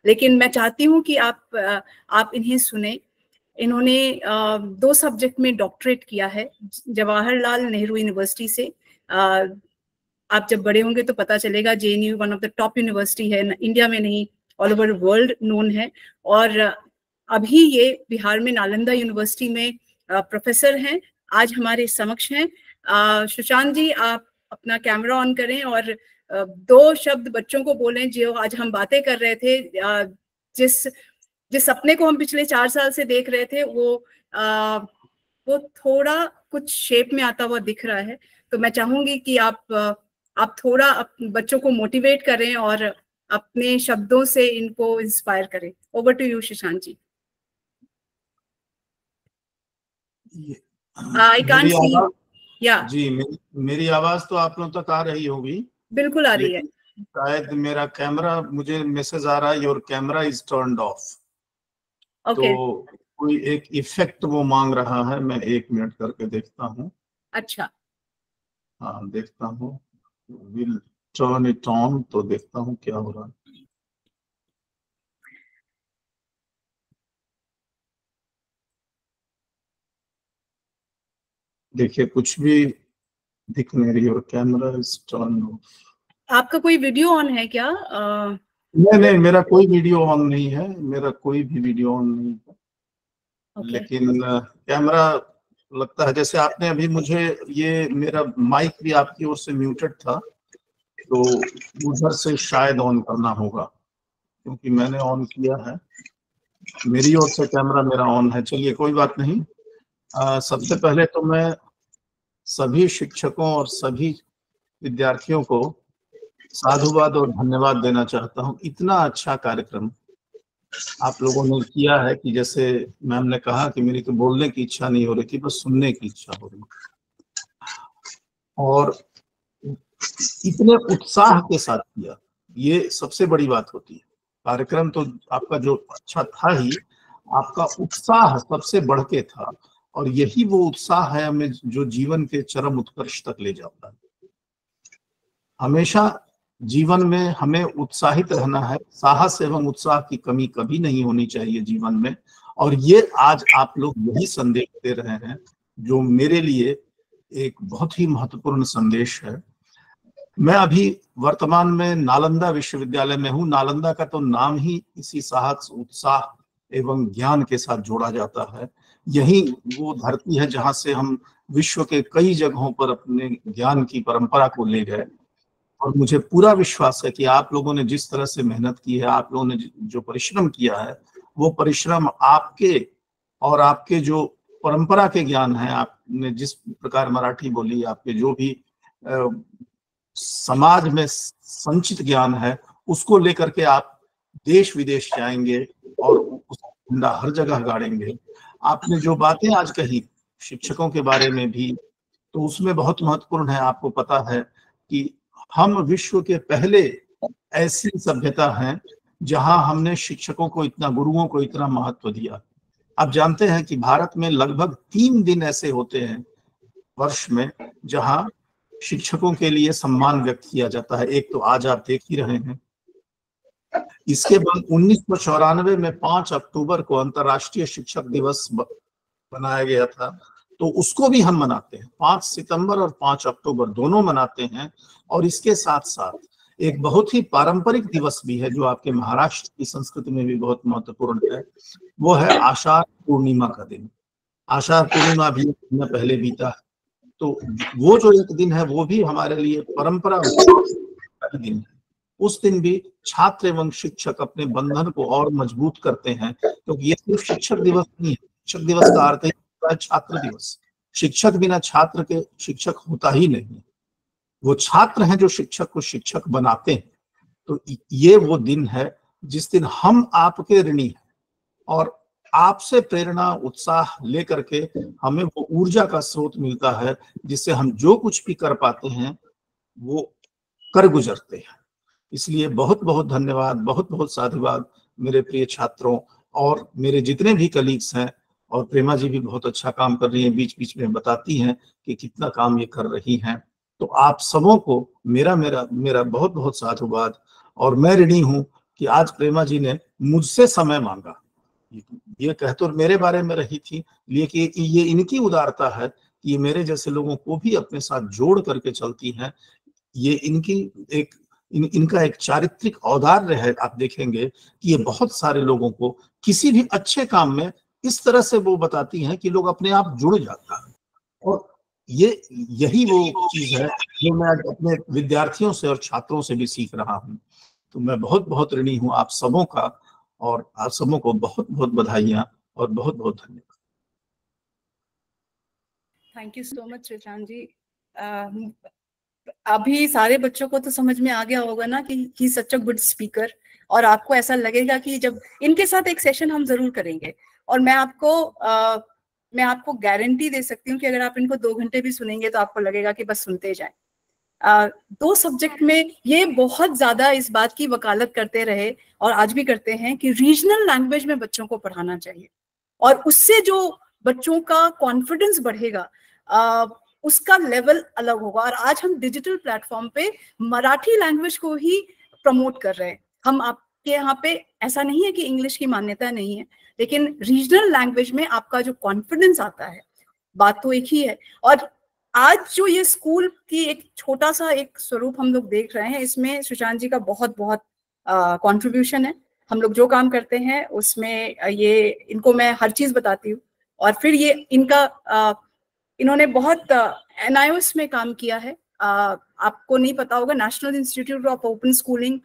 लेकिन मैं चाहती हूँ कि आप इन्हें सुने. इन्होंने 2 सब्जेक्ट में डॉक्टरेट किया है जवाहरलाल नेहरू यूनिवर्सिटी से. आप जब बड़े होंगे तो पता चलेगा, JNU one of the top university है, इंडिया में नहीं ऑल ओवर वर्ल्ड नोन है. और अभी ये बिहार में नालंदा यूनिवर्सिटी में प्रोफेसर हैं. आज हमारे समक्ष हैं. सुशांत जी, आप अपना कैमरा ऑन करें और 2 शब्द बच्चों को बोलें जो आज हम बातें कर रहे थे. जिस सपने को हम पिछले 4 साल से देख रहे थे वो थोड़ा कुछ शेप में आता हुआ दिख रहा है. तो मैं चाहूंगी कि आप थोड़ा बच्चों को मोटिवेट करें और अपने शब्दों से इनको इंस्पायर करें. Over to you Sushant ji. I can't see. या जी, मेरी आवाज तो आप लोगों तक आ रही होगी? बिल्कुल आ रही है. शायद मेरा कैमरा, मुझे मैसेज आ रहा है your camera is turned of. तो कोई एक इफेक्ट वो मांग रहा है. मैं 1 मिनट करके देखता हूँ. अच्छा, हाँ देखता हूँ. Will turn it on. तो देखता हूँ क्या हो रहा है. देखिए कुछ भी दिख नहीं रही. और कैमरा इज टर्न ऑफ. आपका कोई वीडियो ऑन है क्या? नहीं, मेरा कोई वीडियो ऑन नहीं है. मेरा कोई भी वीडियो ऑन नहीं है. लेकिन कैमरा लगता है जैसे आपने अभी मुझे, ये मेरा माइक भी आपकी ओर से म्यूटेड था, तो उधर से शायद ऑन करना होगा क्योंकि मैंने ऑन किया है. मेरी ओर से कैमरा मेरा ऑन है. चलिए कोई बात नहीं. सबसे पहले तो मैं सभी शिक्षकों और सभी विद्यार्थियों को साधुवाद और धन्यवाद देना चाहता हूँ. इतना अच्छा कार्यक्रम आप लोगों ने किया है कि जैसे मैम ने कहा कि मेरी तो बोलने की इच्छा नहीं हो रही थी, बस सुनने की इच्छा हो रही. और इतने उत्साह के साथ किया, ये सबसे बड़ी बात होती है. कार्यक्रम तो आपका जो अच्छा था ही, आपका उत्साह सबसे बढ़ के था. और यही वो उत्साह है हमें जो जीवन के चरम उत्कर्ष तक ले जाता है. हमेशा जीवन में हमें उत्साहित रहना है. साहस एवं उत्साह की कमी कभी नहीं होनी चाहिए जीवन में. और ये आज आप लोग यही संदेश दे रहे हैं जो मेरे लिए एक बहुत ही महत्वपूर्ण संदेश है. मैं अभी वर्तमान में नालंदा विश्वविद्यालय में हूँ. नालंदा का तो नाम ही इसी साहस, उत्साह एवं ज्ञान के साथ जोड़ा जाता है. यही वो धरती है जहाँ से हम विश्व के कई जगहों पर अपने ज्ञान की परंपरा को ले गए. और मुझे पूरा विश्वास है कि आप लोगों ने जिस तरह से मेहनत की है, आप लोगों ने जो परिश्रम किया है, वो परिश्रम आपके और आपके जो परंपरा के ज्ञान है, आपने जिस प्रकार मराठी बोली, आपके जो भी समाज में संचित ज्ञान है, उसको लेकर के आप देश विदेश जाएंगे और उसका झंडा हर जगह गाड़ेंगे। आपने जो बातें आज कही शिक्षकों के बारे में भी, तो उसमें बहुत महत्वपूर्ण है। आपको पता है कि हम विश्व के पहले ऐसी सभ्यता हैं जहां हमने शिक्षकों को इतना, गुरुओं को इतना महत्व दिया। आप जानते हैं कि भारत में लगभग 3 दिन ऐसे होते हैं वर्ष में जहां शिक्षकों के लिए सम्मान व्यक्त किया जाता है। एक तो आज आप देख ही रहे हैं, इसके बाद 1994 में 5 अक्टूबर को अंतर्राष्ट्रीय शिक्षक दिवस बनाया गया था, तो उसको भी हम मनाते हैं। 5 सितंबर और 5 अक्टूबर दोनों मनाते हैं। और इसके साथ साथ एक बहुत ही पारंपरिक दिवस भी है जो आपके महाराष्ट्र की संस्कृति में भी बहुत महत्वपूर्ण है, वो है आषाढ़ पूर्णिमा का दिन। आषाढ़ पूर्णिमा भी पहले बीता है, तो वो जो एक दिन है वो भी हमारे लिए परंपरा दिन है। उस दिन भी छात्र एवं शिक्षक अपने बंधन को और मजबूत करते हैं, क्योंकि ये सिर्फ शिक्षक दिवस नहीं है। शिक्षक दिवस का अर्थ है छात्र दिवस। शिक्षक बिना छात्र के शिक्षक होता ही नहीं। वो छात्र हैं जो शिक्षक को शिक्षक बनाते हैं। तो ये वो दिन है जिस दिन हम आपके ऋणी हैं और आपसे प्रेरणा उत्साह लेकर के हमें वो ऊर्जा का स्रोत मिलता है जिससे हम जो कुछ भी कर पाते हैं वो कर गुजरते हैं। इसलिए बहुत बहुत धन्यवाद, बहुत बहुत साधुवाद मेरे प्रिय छात्रों और मेरे जितने भी कलीग्स हैं। और प्रेमा जी भी बहुत अच्छा काम कर रही हैं, बीच बीच में बताती हैं कि कितना काम ये कर रही हैं। तो आप सबों को मेरा मेरा मेरा बहुत बहुत साधुवाद। और मैं ऋणी हूं कि आज प्रेमा जी ने मुझसे समय मांगा। ये कह तो मेरे बारे में रही थी, लेकिन ये इनकी उदारता है कि ये मेरे जैसे लोगों को भी अपने साथ जोड़ करके चलती हैं। ये इनकी इनका एक चारित्रिक औदार्य है। आप देखेंगे कि ये बहुत सारे लोगों को किसी भी अच्छे काम में इस तरह से वो बताती हैं कि लोग अपने आप जुड़ जाता है। और यही वो चीज है जो मैं अपने विद्यार्थियों से और छात्रों से भी सीख रहा हूँ। तो मैं बहुत बहुत ऋणी हूँ आप सबों का, और आप सबों को बहुत बहुत बधाइयाँ और बहुत बहुत धन्यवाद। Thank you so much Sushant ji. अभी सारे बच्चों को तो समझ में आ गया होगा ना कि ही सच अ गुड स्पीकर, और आपको ऐसा लगेगा कि जब इनके साथ एक सेशन हम जरूर करेंगे। और मैं आपको गारंटी दे सकती हूँ कि अगर आप इनको 2 घंटे भी सुनेंगे तो आपको लगेगा कि बस सुनते जाएं। 2 सब्जेक्ट में ये बहुत ज्यादा इस बात की वकालत करते रहे और आज भी करते हैं कि रीजनल लैंग्वेज में बच्चों को पढ़ाना चाहिए, और उससे जो बच्चों का कॉन्फिडेंस बढ़ेगा उसका लेवल अलग होगा। और आज हम डिजिटल प्लेटफॉर्म पे मराठी लैंग्वेज को ही प्रमोट कर रहे हैं। हम आपके यहाँ पे ऐसा नहीं है कि इंग्लिश की मान्यता नहीं है, लेकिन रीजनल लैंग्वेज में आपका जो कॉन्फिडेंस आता है, बात तो एक ही है। और आज जो ये स्कूल की एक छोटा सा एक स्वरूप हम लोग देख रहे हैं, इसमें सुशांत जी का बहुत बहुत कंट्रीब्यूशन है। हम लोग जो काम करते हैं उसमें ये इनको मैं हर चीज बताती हूँ। और फिर ये इन्होंने बहुत NIOS में काम किया है। आपको नहीं पता होगा, national institute of open schooling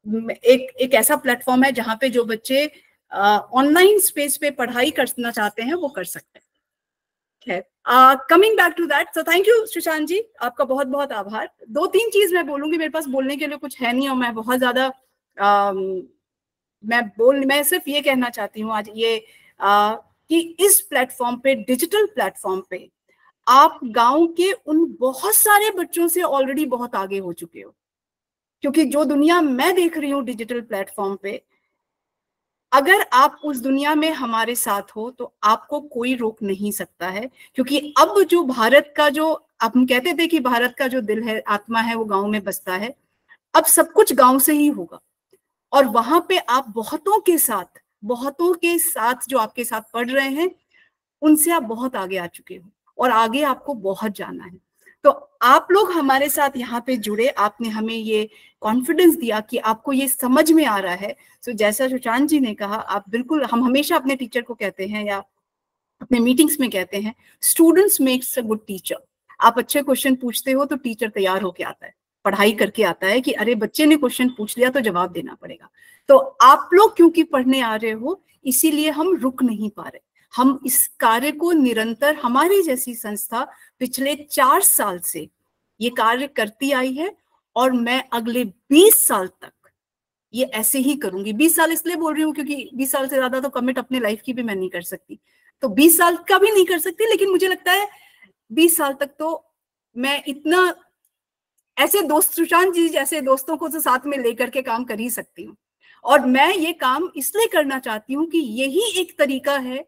एक ऐसा प्लेटफॉर्म है जहाँ पे जो बच्चे ऑनलाइन स्पेस पे पढ़ाई करना चाहते हैं वो कर सकते हैं। Coming back to that, so thank you Sushant ji, आपका बहुत बहुत आभार। 2-3 चीज मैं बोलूंगी, मेरे पास बोलने के लिए कुछ है नहीं और मैं बहुत ज्यादा मैं सिर्फ ये कहना चाहती हूँ आज ये कि इस प्लेटफॉर्म पे, डिजिटल प्लेटफॉर्म पे आप गांव के उन बहुत सारे बच्चों से ऑलरेडी बहुत आगे हो चुके हो, क्योंकि जो दुनिया मैं देख रही हूँ डिजिटल प्लेटफॉर्म पे, अगर आप उस दुनिया में हमारे साथ हो तो आपको कोई रोक नहीं सकता है। क्योंकि अब जो भारत का जो हम कहते थे कि भारत का जो दिल है, आत्मा है, वो गांव में बसता है। अब सब कुछ गांव से ही होगा और वहां पे आप बहुतों के साथ जो आपके साथ पढ़ रहे हैं उनसे आप बहुत आगे आ चुके हो और आगे आपको बहुत जाना है। तो आप लोग हमारे साथ यहाँ पे जुड़े, आपने हमें ये कॉन्फिडेंस दिया कि आपको ये समझ में आ रहा है। तो जैसा सुशांत जी ने कहा, आप बिल्कुल, हम हमेशा अपने टीचर को कहते हैं या अपने मीटिंग्स में कहते हैं, students makes a good teacher. आप अच्छे क्वेश्चन पूछते हो तो टीचर तैयार होके आता है पढ़ाई करके आता है कि अरे बच्चे ने क्वेश्चन पूछ लिया तो जवाब देना पड़ेगा। तो आप लोग क्योंकि पढ़ने आ रहे हो इसीलिए हम रुक नहीं पा रहे। हम इस कार्य को निरंतर, हमारी जैसी संस्था पिछले 4 साल से ये कार्य करती आई है और मैं अगले 20 साल तक ये ऐसे ही करूंगी। 20 साल इसलिए बोल रही हूँ क्योंकि 20 साल से ज्यादा तो कमिट अपने लाइफ की भी मैं नहीं कर सकती, तो 20 साल का भी नहीं कर सकती, लेकिन मुझे लगता है 20 साल तक तो मैं इतना ऐसे दोस्त, सुशांत जी जैसे दोस्तों को तो साथ में लेकर के काम कर ही सकती हूँ। और मैं ये काम इसलिए करना चाहती हूँ कि यही एक तरीका है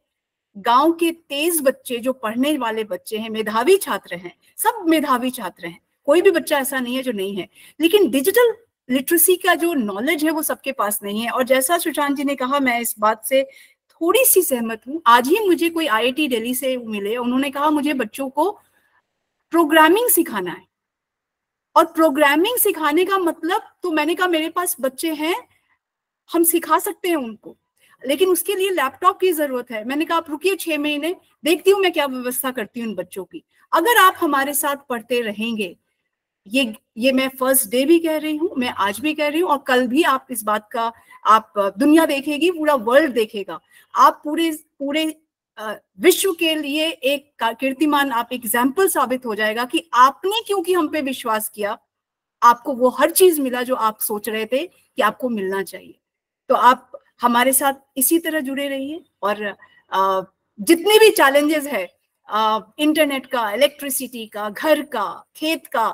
गांव के तेज बच्चे, जो पढ़ने वाले बच्चे हैं, मेधावी छात्र हैं, सब मेधावी छात्र हैं, कोई भी बच्चा ऐसा नहीं है जो नहीं है, लेकिन डिजिटल लिटरेसी का जो नॉलेज है वो सबके पास नहीं है। और जैसा सुशांत जी ने कहा, मैं इस बात से थोड़ी सी सहमत हूँ। आज ही मुझे कोई IIT दिल्ली से मिले, उन्होंने कहा मुझे बच्चों को प्रोग्रामिंग सिखाना है, और प्रोग्रामिंग सिखाने का मतलब, तो मैंने कहा मेरे पास बच्चे हैं, हम सिखा सकते हैं उनको, लेकिन उसके लिए लैपटॉप की जरूरत है। मैंने कहा आप रुकिए 6 महीने, देखती हूँ मैं क्या व्यवस्था करती हूँ उन बच्चों की। अगर आप हमारे साथ पढ़ते रहेंगे, ये मैं फर्स्ट डे भी कह रही हूँ, मैं आज भी कह रही हूँ, और कल भी आप इस बात का, आप दुनिया देखेगी, पूरा वर्ल्ड देखेगा, आप पूरे विश्व के लिए एक कीर्तिमान, आप एग्जाम्पल साबित हो जाएगा कि आपने क्योंकि हम पे विश्वास किया, आपको वो हर चीज मिला जो आप सोच रहे थे कि आपको मिलना चाहिए। तो आप हमारे साथ इसी तरह जुड़े रहिए, और जितने भी चैलेंजेस है, इंटरनेट का, इलेक्ट्रिसिटी का, घर का, खेत का,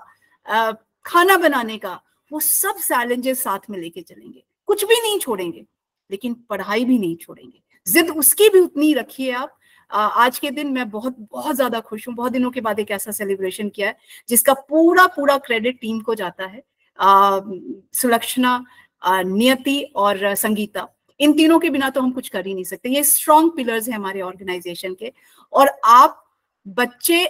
खाना बनाने का, वो सब चैलेंजेस साथ में लेके चलेंगे, कुछ भी नहीं छोड़ेंगे, लेकिन पढ़ाई भी नहीं छोड़ेंगे। जिद उसकी भी उतनी रखिए आप। आज के दिन मैं बहुत बहुत ज्यादा खुश हूँ, बहुत दिनों के बाद एक ऐसा सेलिब्रेशन किया है जिसका पूरा क्रेडिट टीम को जाता है। सुलक्षणा, नियति और संगीता, इन तीनों के बिना तो हम कुछ कर ही नहीं सकते। ये स्ट्रॉन्ग पिलर्स हैं हमारे ऑर्गेनाइजेशन के। और आप बच्चे,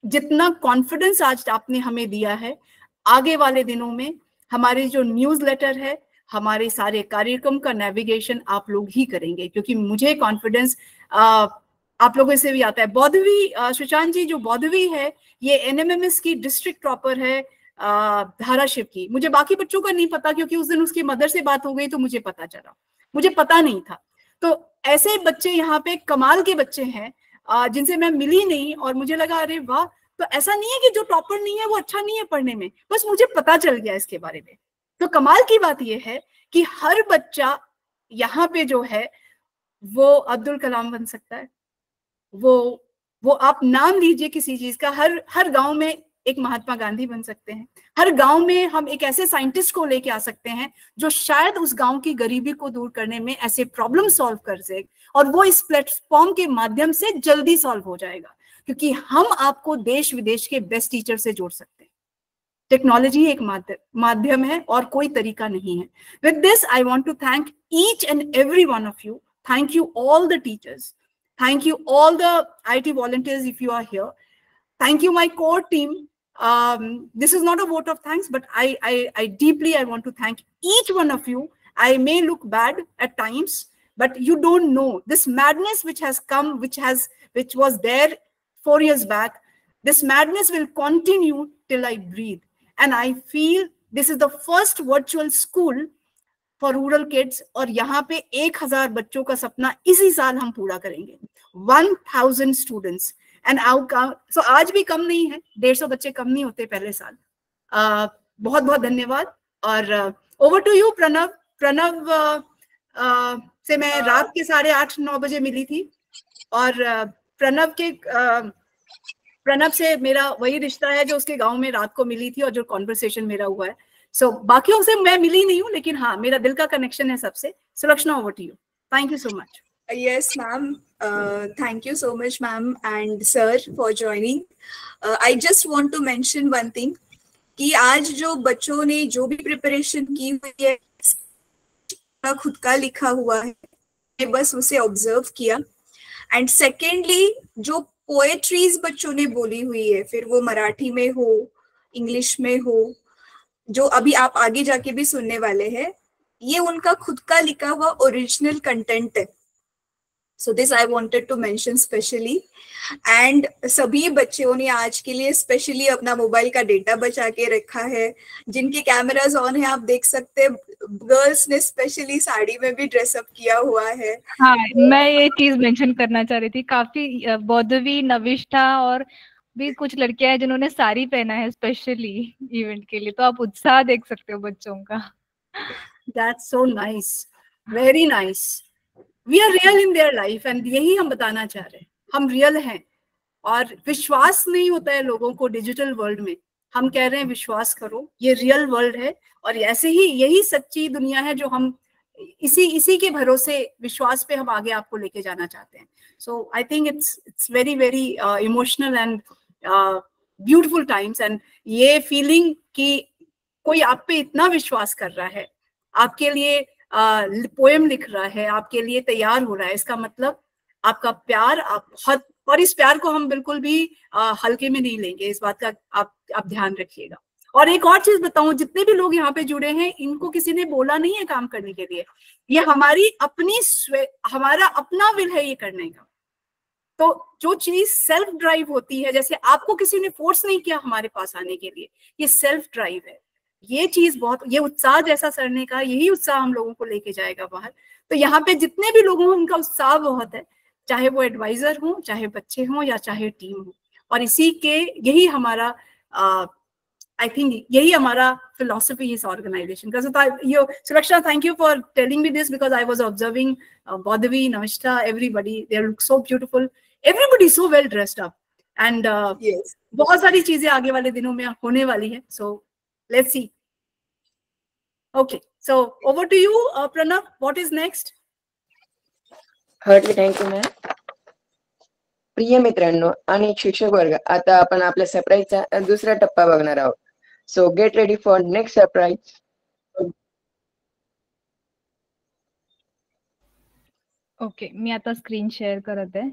जितना कॉन्फिडेंस आज आपने हमें दिया है, आगे वाले दिनों में हमारे जो न्यूज़लेटर है, हमारे सारे कार्यक्रम का नेविगेशन आप लोग ही करेंगे, क्योंकि मुझे कॉन्फिडेंस आप लोगों से भी आता है। बौद्धवी, सुशांत जी जो बौद्धवी है, ये NMMS की डिस्ट्रिक्ट टॉपर है धाराशिव की। मुझे बाकी बच्चों का नहीं पता, क्योंकि उस दिन उसकी मदर से बात हो गई तो मुझे पता चला, मुझे पता नहीं था। तो ऐसे बच्चे यहाँ पे कमाल के बच्चे हैं जिनसे मैं मिली नहीं, और मुझे लगा अरे वाह। तो ऐसा नहीं है कि जो टॉपर नहीं है वो अच्छा नहीं है पढ़ने में, बस मुझे पता चल गया इसके बारे में। तो कमाल की बात यह है कि हर बच्चा यहाँ पे जो है वो अब्दुल कलाम बन सकता है, वो आप नाम लीजिए किसी चीज का, हर गांव में एक महात्मा गांधी बन सकते हैं, हर गांव में हम एक ऐसे साइंटिस्ट को लेके आ सकते हैं जो शायद उस गांव की गरीबी को दूर करने में ऐसे प्रॉब्लम सॉल्व कर सके, और वो इस प्लेटफॉर्म के माध्यम से जल्दी सॉल्व हो जाएगा, क्योंकि हम आपको देश विदेश के बेस्ट टीचर से जोड़ सकते हैं। टेक्नोलॉजी एक माध्यम है और कोई तरीका नहीं है। With this I want to thank each and every one of you. Thank you all the teachers. Thank you all the IT volunteers if you are here. Thank you my core team. This is not a vote of thanks, but I deeply want to thank each one of you. I may look bad at times, but you don't know this madness which has come, which was there 4 years back. This madness will continue till I breathe. And I feel this is the first virtual school for rural kids. और यहाँ पे 1000 बच्चों का सपना इसी साल हम पूरा करेंगे. 1000 students. And so आज भी कम नहीं है, 150 बच्चे कम नहीं होते पहले साल. बहुत बहुत धन्यवाद. और over to you Pranab. Pranab से मैं रात के 8:30-9 बजे मिली थी, और प्रणव से मेरा वही रिश्ता है जो उसके गांव में रात को मिली थी और जो कॉन्वर्सेशन मेरा हुआ है. So बाकियों से मैं मिली नहीं हूँ, लेकिन हाँ मेरा दिल का कनेक्शन है सबसे. Sulakshana, over to you. Thank you so much. Yes, ma'am. Thank you so much, ma'am and sir, for joining. I just want to mention one thing कि आज जो बच्चों ने जो भी प्रिपरेशन की हुई है खुद का लिखा हुआ है, मैं बस उसे ऑब्जर्व किया. एंड सेकेंडली जो पोएट्रीज बच्चों ने बोली हुई है, फिर वो मराठी में हो, इंग्लिश में हो, जो अभी आप आगे जाके भी सुनने वाले हैं, ये उनका खुद का लिखा हुआ ओरिजिनल कंटेंट है. So this I wanted to mention specially. And सभी बच्चों ने आज के लिए स्पेशली अपना मोबाइल का डेटा बचा के रखा है। जिनके कैमरास ऑन है आप देख सकते हैं, गर्ल्स ने स्पेशली साड़ी में भी ड्रेसअप किया हुआ है। हाँ, मैं ये चीज मेंशन करना चाह रही थी, काफी बौद्धवी, नविष्ठा और भी कुछ लड़कियां हैं जिन्होंने साड़ी पहना है स्पेशली इवेंट के लिए, तो आप उत्साह देख सकते हो बच्चों का। That's so nice, very nice. We are real in their life and यही हम बताना चाह रहे हैं, हम रियल हैं। और विश्वास नहीं होता है लोगों को डिजिटल वर्ल्ड में, हम कह रहे हैं विश्वास करो, ये रियल वर्ल्ड है और ऐसे ही यही सच्ची दुनिया है जो हम इसी के भरोसे, विश्वास पे हम आगे आपको लेके जाना चाहते हैं। So I think it's very very emotional end beautiful times. End ये फीलिंग कि कोई आप पे इतना विश्वास कर रहा है, आपके लिए पोएम लिख रहा है, आपके लिए तैयार हो रहा है, इसका मतलब आपका प्यार आप बहुत, और इस प्यार को हम बिल्कुल भी हल्के में नहीं लेंगे, इस बात का आप ध्यान रखिएगा। और एक और चीज बताऊं, जितने भी लोग यहाँ पे जुड़े हैं, इनको किसी ने बोला नहीं है काम करने के लिए, ये हमारी अपनी हमारा अपना विल है ये करने का। तो जो चीज सेल्फ ड्राइव होती है, जैसे आपको किसी ने फोर्स नहीं किया हमारे पास आने के लिए, ये सेल्फ ड्राइव है। ये चीज बहुत, ये उत्साह जैसा सर ने कहा, यही उत्साह हम लोगों को लेके जाएगा बाहर। तो यहाँ पे जितने भी लोग हों उनका उत्साह बहुत है, चाहे वो एडवाइजर हो, चाहे बच्चे हों या चाहे टीम हो। और इसी के यही हमारा आई थिंक यही हमारा फिलोसफी इस ऑर्गेनाइजेशन का। So Suraksha, thank you for telling me this because I was observing Bodhavi, Navishta, everybody, they look so beautiful, everybody so well dressed up and yes, बहुत सारी चीजें आगे वाले दिनों में होने वाली है। So let's see. Okay, so over to you, Pranav. What is next? Heartly thank you ma'am. प्रिय मित्रांनो आणि शिक्षक वर्ग, आता आपण आपल्या सरप्राईजचा दुसरा टप्पा बघणार आहोत. So get ready for next surprise. Okay, मी आता स्क्रीन शेअर करत आहे.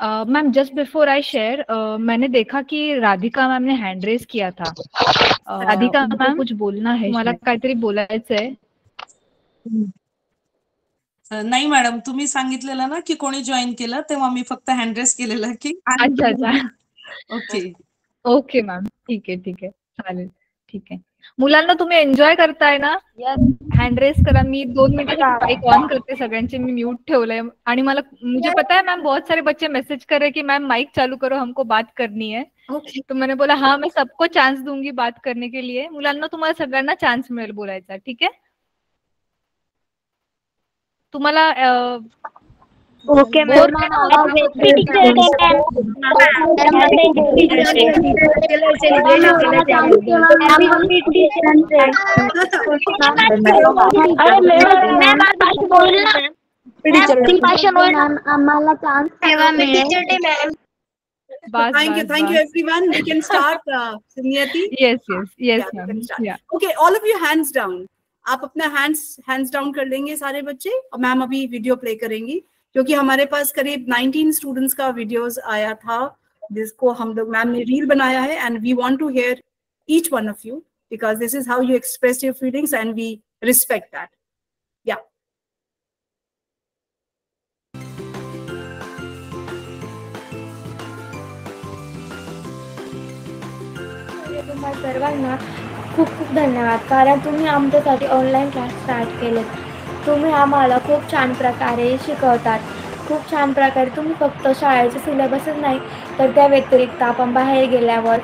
Ma'am just before I share, मैंने देखा कि राधिका मैम ने हैंड रेज किया था. राधिका मैम कुछ बोलना है, मला काहीतरी बोलायचं आहे. नाही मॅडम, तुम्ही सांगितलेलं ना की कोणी जॉईन केलं तेव्हा मी फक्त हँड रेस केलेलं की. अच्छा अच्छा, ओके ओके मॅम, ठीक आहे चालेल, ठीक आहे. मुलांना तुम्ही एन्जॉय करताय ना, हँड रेस करा. मी 2 मिनिट माइक ऑन करते, सगळ्यांचे मी म्यूट ठेवलंय. आणि मुझे पता है मैम, बहुत सारे बच्चे मैसेज कर रहे कि मैम माइक चालू करो, हमको बात करनी है. तो मैंने बोला हाँ, मैं सबको चांस दूंगी बात करने के लिए. मुलांना तुम्हाला सगळ्यांना चान्स मिळेल बोलायचा, ठीक आहे. तुम्हाला ओके मॅम. आम्हाला चान्स ठेवा मिळेल. Thank you everyone. We can start, Niyati. Yes ma'am. Yeah. Okay, all of you hands down. आप अपना hands down कर लेंगे सारे बच्चे, और मैम अभी वीडियो प्ले करेंगी क्योंकि हमारे पास करीब 19 स्टूडेंट्स का वीडियोस आया था जिसको हम लोग, मैम ने रील बनाया है. And we want to hear each one of you because this is how you express your feelings and we respect that. या तुम्हाला सर्वांना खूप खूप धन्यवाद, कारण तुम्ही आमच्यासाठी ऑनलाईन क्लास स्टार्ट केले. तुम्ही आम्हाला खूप छान प्रकारे शिकवतात, खूप छान प्रकारे. तुम्ही फक्त शाळेचे सिलेबसच नाही तर त्या व्यतिरिक्त आपण बाहेर गेल्यावर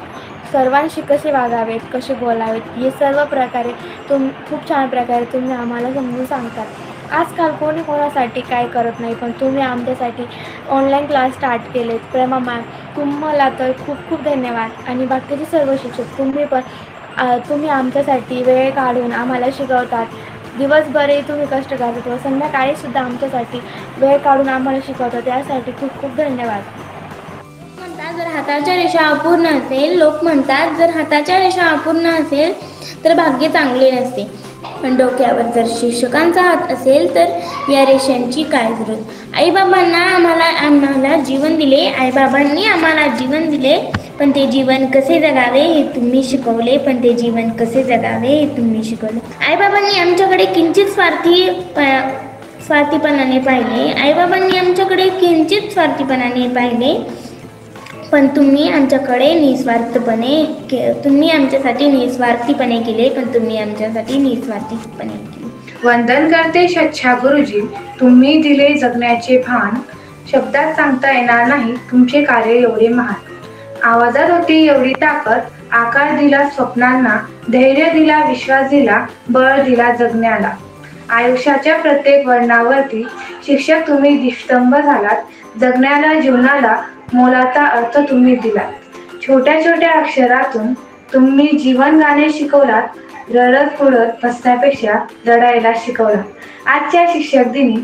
सर्वांशी कसे वागावेत, कसे बोलावेत, हे सर्व प्रकारे खूप छान प्रकारे तुम्ही आम्हाला समजून सांगतात. आजकाल कोणी कोणासाठी काय करत नाही, पण तुम्ही आमच्यासाठी ऑनलाईन क्लास स्टार्ट केलेत. प्रेमा मॅम, तुम्हाला तर खूप खूप धन्यवाद. आणि बाकीचे सर्व शिक्षक, तुम्ही आमच्यासाठी वेळ काढून आम्हाला शिकवतात. दिवसभरही तुम्ही कष्ट करतात व संध्याकाळी सुद्धा आमच्यासाठी वेळ काढून आम्हाला शिकवतात, त्यासाठी खूप खूप धन्यवाद. जर हाताच्या रेषा अपूर्ण असेल, लोक म्हणतात जर हाताच्या रेषा अपूर्ण असेल तर भाग्य चांगले नसते, पण डोक्यावर जर शिक्षकांचा हात असेल तर या रेषांची काय जरूरत. आईबाबांनी आम्हाला जीवन दिले, आईबाबांनी आम्हाला जीवन दिले, पण ते जीवन कसे जगावे हे तुम्ही शिकवले, पण ते जीवन कसे जगावे हे तुम्ही शिकवले. आईबाबांनी आमच्याकडे किंचित स्वार्थीपणाने पाहिले, आईबाबांनी आमच्याकडे किंचित स्वार्थीपणाने पाहिले, पण तुम्ही आमच्याकडे तुम्ही आमच्यासाठी निस्वार्थीपणे केले, पण तुम्ही आमच्यासाठी निस्वार्थीपणे केले. वंदन करते सच्चा गुरुजी, तुम्ही दिले जगण्याचे भान, शब्दात सांगता येणार नाही तुमचे कार्य एवढे महान. आवाजात होती एवढी ताकद, आकार दिला स्वप्नांना, धैर्य दिला, विश्वास दिला, बळ दिला जगण्याला. आयुष्याच्या प्रत्येक वर्णावरती शिक्षक तुम्ही दिस्तंभ झालात, जगण्याला जीवनाला मोलाचा अर्थ तुम्ही दिलात. छोट्या छोट्या अक्षरातून तुम्ही जीवन गाणे शिकवलात, रडत पुढत बसण्यापेक्षा रडायला शिकवलात. आजच्या शिक्षक दिनी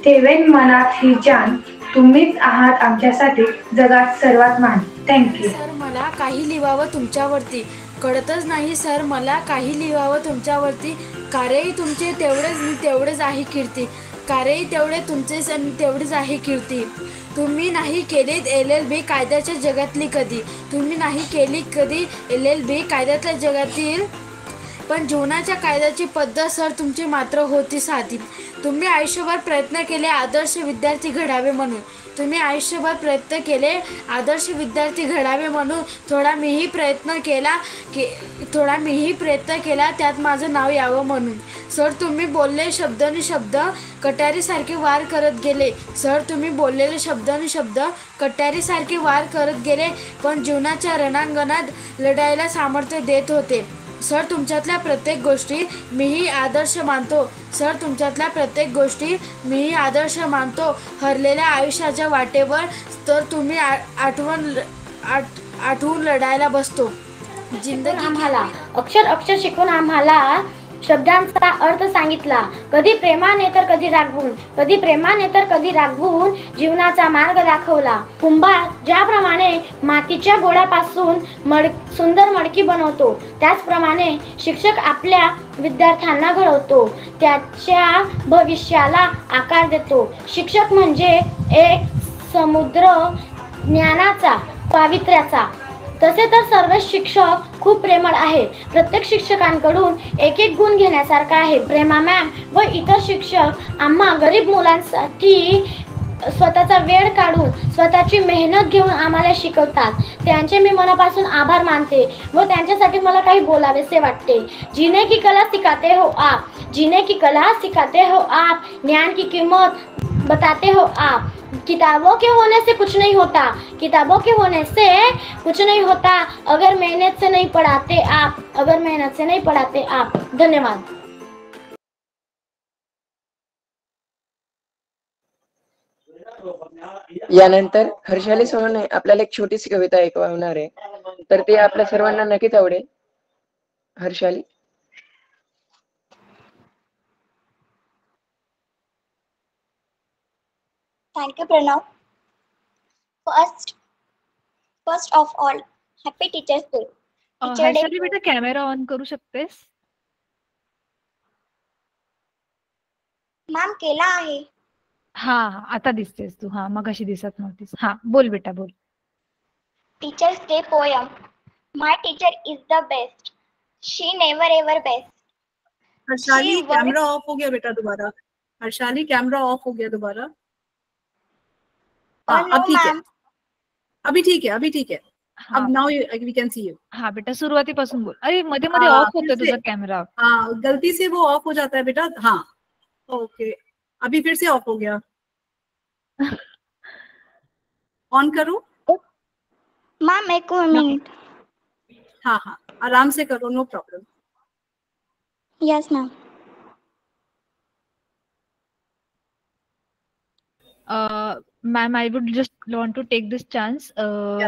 ठेवेन मनात ही जाण, तुम्हीच आहात आमच्यासाठी जगात सर्वात महान. थँक्यू. सर मला काही लिहावं तुमच्यावरती, कळतच नाही सर मला काही लिहावं तुमच्यावरती, कार्यही तुमचे तेवढेच आहे कीर्ती, कार्यही तेवढेच आहे कीर्ती. तुम्ही नाही केलीत LLB कायद्याच्या जगातली कधी, तुम्ही नाही केली कधी LLB कायद्यातल्या जगातील, पण जीवनाच्या कायद्याची पद्धत सर तुमची मात्र होती साधी. तुम्ही आयुष्यभर प्रयत्न केले आदर्श विद्यार्थी घडावे म्हणून, तुम्ही आयुष्यभर प्रयत्न केले आदर्श विद्यार्थी घडावे म्हणून. थोडा मीही प्रयत्न केला त्यात माझं नाव यावं म्हणून. सर तुम्ही बोलले शब्दानी शब्द कट्यारीसारखे वार करत गेले, सर तुम्ही बोललेले शब्दानी शब्द कट्यारीसारखे वार करत गेले, पण जीवनाच्या रणांगणात लढायला सामर्थ्य देत होते. सर तुमच्यातल्या प्रत्येक गोष्टी मीही आदर्श मानतो, सर तुमच्यातल्या प्रत्येक गोष्टी मीही आदर्श मानतो. हरलेल्या आयुष्याच्या वाटेवर तर तुम्ही आठवून लढायला बसतो. जिंदगी आम्हाला अक्षर शिकून आम्हाला शब्दांचा अर्थ सांगितला, कधी प्रेमाने तर कधी रागवून जीवनाचा मार्ग दाखवला. कुंभार ज्याप्रमाणे मातीच्या गोळ्यापासून सुंदर मडकी बनवतो, त्याचप्रमाणे शिक्षक आपल्या विद्यार्थ्यांना घडवतो, त्याच्या भविष्याला आकार देतो. शिक्षक म्हणजे एक समुद्र ज्ञानाचा, पावित्र्याचा. तसे तर सर्व शिक्षक खूप प्रेमळ आहे, प्रत्येक शिक्षकांकडून एक एक गुण घेण्यासारखा आहे. प्रेमा मॅम व इतर शिक्षक आम्हा गरीब मुलांसाठी स्वतःचा वेळ काढून स्वतःची मेहनत घेऊन आम्हाला शिकवतात. त्यांचे मी मनापासून आभार मानते व त्यांच्यासाठी मला काही बोलावेसे वाटते. जीने की कला सिखाते हो आप, जीने की कला सिखाते हो आप, ज्ञान की कीमत बताते हो आप. किताबों के होने से कुछ नहीं होता, किताबों के होने से कुछ नहीं होता, अगर मेहनत से नहीं पढ़ाते आप, अगर मेहनत से नहीं पढ़ाते आप. धन्यवाद. यानंतर हर्षाली सोनवणे आपल्याला एक छोटीशी कविता ऐकवणार आहे, तर ते आपल्या सर्वांना नक्कीच आवडेल. Harshali. Thank you, Pranav. First of all, happy Teachers Day. Harshali बेटा कॅमेरा ऑन करू शकतेस? मॅम केला आहे. हा आता दिसतेस तू. हा मगाशी दिसत नव्हतीस. हा बोल बेटा बोल. Teachers Day poem. My teacher is the best. She never ever best. Harshali camera off हो गया बेटा दोबारा. हर्षाली कैमरा ऑफ हो गया दोबारा. अब ठीक है, अभी ठीक है. अब now we can see you. हाँ बेटा सुरुवातीपासून बोल. अरे मध्ये मध्ये ऑफ होतो तुझा कॅमेरा. हाँ गलती से वो ऑफ हो जाता है बेटा. हाँ ओके अभी फिर से ऑफ हो गया. ऑन करो मैम. एक मिनट. हाँ आराम से करो, no problem. Yes ma'am. Ma'am I would just want to take this chance.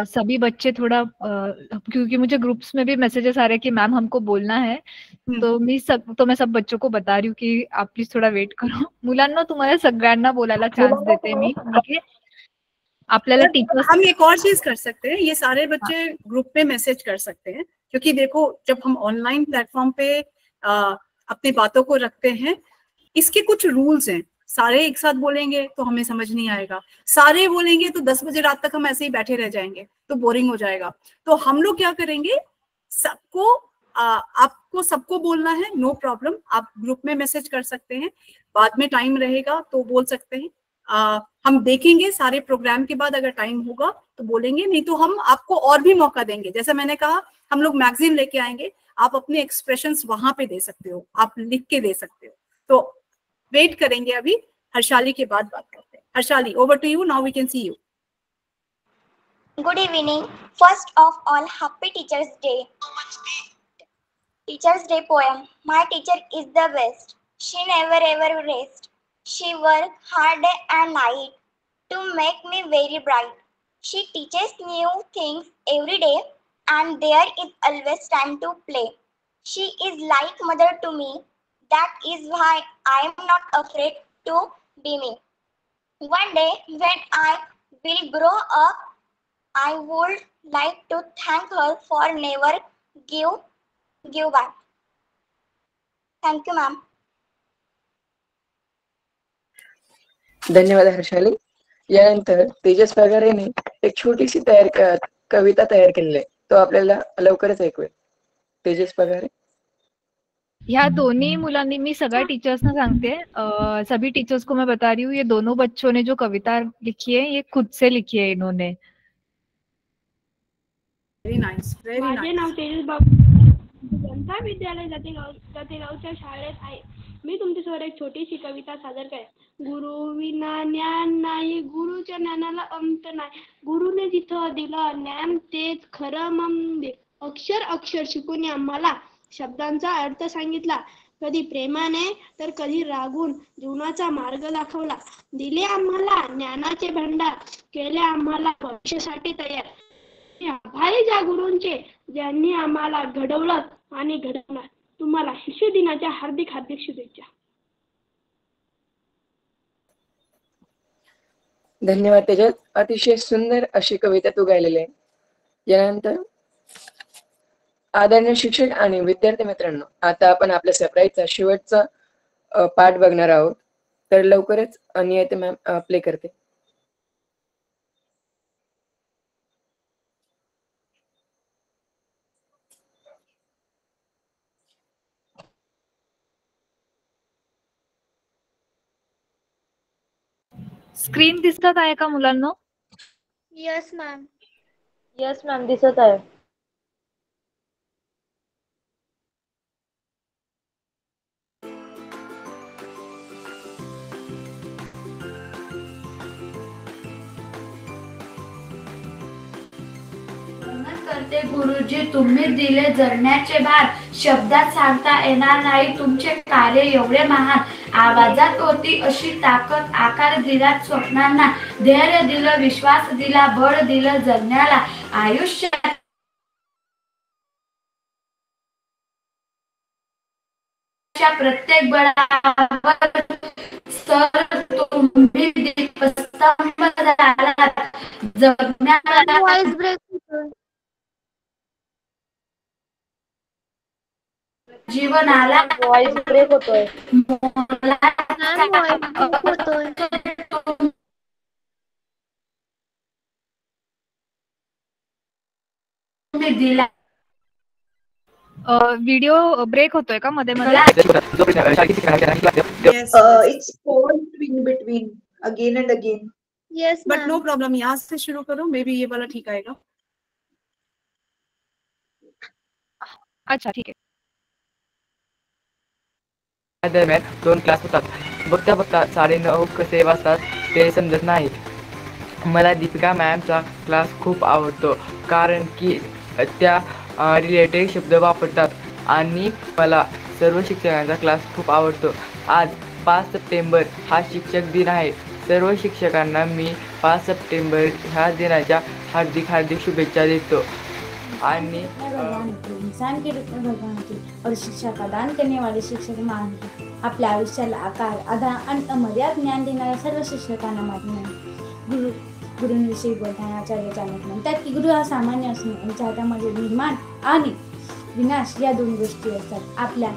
सभी बच्चे थोड़ा क्योंकि मुझे ग्रुप्स में भी मैसेजेस आ रहे हैं कि मैम हमको बोलना है, तो मैं सब बच्चों को बता रही हूँ कि आप प्लीज थोड़ा वेट करो. मुलांना तुम्हाला सगळ्यांना बोलायला चान्स देते मी. ठीक है. आपल्याला टीचर्स हम एक और चीज कर सकते हैं, ये सारे बच्चे ग्रुप में मैसेज कर सकते हैं, क्योंकि देखो जब हम ऑनलाइन प्लेटफॉर्म पे अपनी बातों को रखते हैं, इसके कुछ रूल्स हैं. सारे एक साथ बोलेंगे तो हमें समझ नहीं आएगा, सारे बोलेंगे तो 10 बजे रात तक हम ऐसे ही बैठे रह जाएंगे, तो बोरिंग हो जाएगा. तो हम लोग क्या करेंगे, आपको सबको बोलना है, नो प्रॉब्लम. आप ग्रुप में मैसेज कर सकते हैं. बाद में टाइम रहेगा तो बोल सकते हैं। हम देखेंगे सारे प्रोग्राम के बाद, अगर टाइम होगा तो बोलेंगे, नहीं तो हम आपको और भी मौका देंगे। जैसे मैंने कहा, हम लोग मैगजीन लेके आएंगे, आप अपने एक्सप्रेशंस वहां पे दे सकते हो, आप लिख के दे सकते हो। तो वेट करेंगे, अभी हर्षाली के बाद बात करते हैं। Harshali, over to you, now we can see you. Good evening. First of all, happy Teachers Day. Teachers Day poem. My teacher is the best. She never ever rests. She works hard day and night to make me very bright. She teaches new things every day, and there is always time to play. She is like mother to me. That is why I am not afraid to be me. One day when I will grow up, I would like to thank her for never give back. Thank you, ma'am. धन्यवाद हर्षाली. यानंतर तेजस पगारेने एक छोटीशी कविता तयार केलेली आहे, तो आपल्याला लवकरच ऐकूया. तेजस पगारे. ह्या दोन्ही मुलांनी, मी सगळ्या टीचर्सना सांगते, सभी टीचर्स को मैं बता रही हूँ, ये दोनों बच्चों ने जो कविता लिखी है ये खुद से लिखी है इन्होंने. Very nice, very nice. माझे नाव तेजस बाबू, जनता विद्यालय जातेगावच्या शाळेत आहे. मी तुमच्यासमोर एक छोटीशी कविता सादर करेन. गुरु विना ज्ञान नाही, गुरुच्या ज्ञानाला अंत नाही. गुरुने जिथं दिलं ज्ञान तेच खरं मंदिर. अक्षर अक्षर शिकून आम्हाला शब्दांचा अर्थ सांगितला. कधी प्रेमाने तर कधी रागून जीवनाचा मार्ग दाखवला. दिले आम्हाला ज्ञानाचे भंडार, केले आम्हाला भविष्यासाठी तयार. आभारी ज्या गुरूंचे, ज्यांनी आम्हाला घडवलं आणि घडवणार. तुम्हाला शिशु दिनाच्या हार्दिक हार्दिक शुभेच्छा. धन्यवाद तेजस. अतिशय सुंदर अशी कविता तू गायलेली आहे. यानंतर आदरणीय शिक्षक आणि विद्यार्थी मित्रांनो, आता आपण आपल्या सरप्राईजचा शेवटचा पाठ बघणार आहोत. तर लवकरच अनियत मॅम प्ले करते. स्क्रीन दिसत आहे का मुलांना? Yes, ma'am. येस मॅम, दिसत आहे. करते गुरुजी, तुम्ही दिले जगण्याचे भान. शब्दात सांगता येणार नाही तुमचे कार्य एवढे महान. आवाजात होती अशी ताकद, आकार दिला स्वप्नांना. धैर्य दिलं, विश्वास दिला, बळ दिलं जगण्याला. आयुष्यात प्रत्येक बळावर सर तुम्ही दीपस्तंभ झालात. जगण्याला Voice break होतोय. जीवनाला व्हॉइस ब्रेक होतोय. Ma'am, voice break होतोय. तुम्ही दिला. व्हिडिओ ब्रेक होतोय का मध्ये मध्ये? It's paused in between again and again. Yes, but ma'am. No problem, यहाँ से शुरू करो, मे बी ये वाला ठीक आएगा. अच्छा, ठीक आहे. दरम्यान 2 क्लास होतात. बघता बघता 9:30 कसे वाजतात ते समजत नाही. मला दीपिका मॅमचा क्लास खूप आवडतो, कारण की त्या रिलेटेड शब्द वापरतात आणि मला सर्व शिक्षकांचा क्लास खूप आवडतो. आज 5 सप्टेंबर हा शिक्षक दिन आहे. सर्व शिक्षकांना मी 5 सप्टेंबर ह्या दिनाच्या हार्दिक हार्दिक शुभेच्छा देतो. आणि इंसान के रूप में भगवान की और शिक्षा प्रदान करने वाले शिक्षक महान हैं. आपल्या आयुष्याला आकार, आधार आणि अमर्याद ज्ञान देणाऱ्या सर्व शिक्षकांना माझे गुरूंविषयी बोलताना आचार्य चालक म्हणतात की गुरु हा सामान्य असून त्यांच्या हातामध्ये निर्माण आणि विनाश या 2 गोष्टी असतात. आपल्या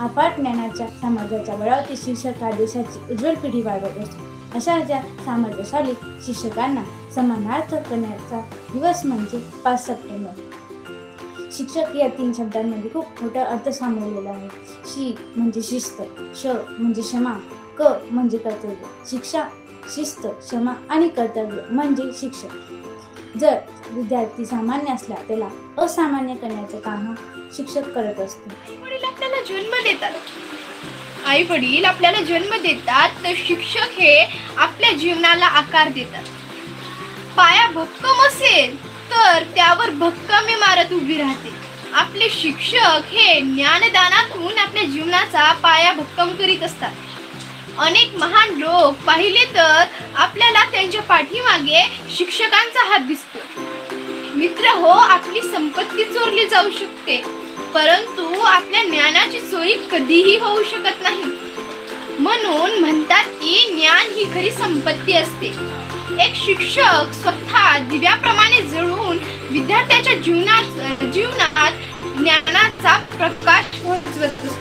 अपाट ज्ञानाच्या सामर्थ्याच्या बळावरती शिक्षक हा देशाची उज्ज्वल पिढी वाढवत असतो. अशा ज्या सामर्थ्यशाली शिक्षकांना सन्मानार्थ करण्याचा दिवस म्हणजे 5 सप्टेंबर. शिक्षक या 3 शब्दांमध्ये खूप मोठा अर्थ सामावलेला आहे. शी म्हणजे शिस्त, श म्हणजे क्षमा क म्हणजे कर्तव्य, शिक्षा, शिस्त, क्षमा आणि कर्तव्य म्हणजे शिक्षक. जर विद्यार्थी सामान्य असला त्याला असामान्य करण्याचं काम शिक्षक करत असतो. वडील आपल्याला जन्म देतात, आई वडील आपल्याला जन्म देतात, तर शिक्षक हे आपल्या जीवनाला आकार देतात. पाया भक्कम असेल तर त्यावर भक्कम इमारत उभी राहते. आपले शिक्षक हे ज्ञानदानातून आपल्या जीवनाचा पाया भक्कम करीत असतात. अनेक महान लोक पाहिले तर आपल्याला त्यांच्या पाठीमागे शिक्षकांचा हात दिसतो. मित्र हो, आपली संपत्ती चोरली जाऊ शकते, परंतु आपल्या ज्ञानाची चोरी कधीही होऊ शकत नाही. म्हणून म्हणतात की ज्ञान ही खरी संपत्ती असते. एक शिक्षक स्वतः दिव्याप्रमाणे जळून विद्यार्थ्याच्या जीवनात ज्ञानाचा प्रकाश पोहोचवत असतो.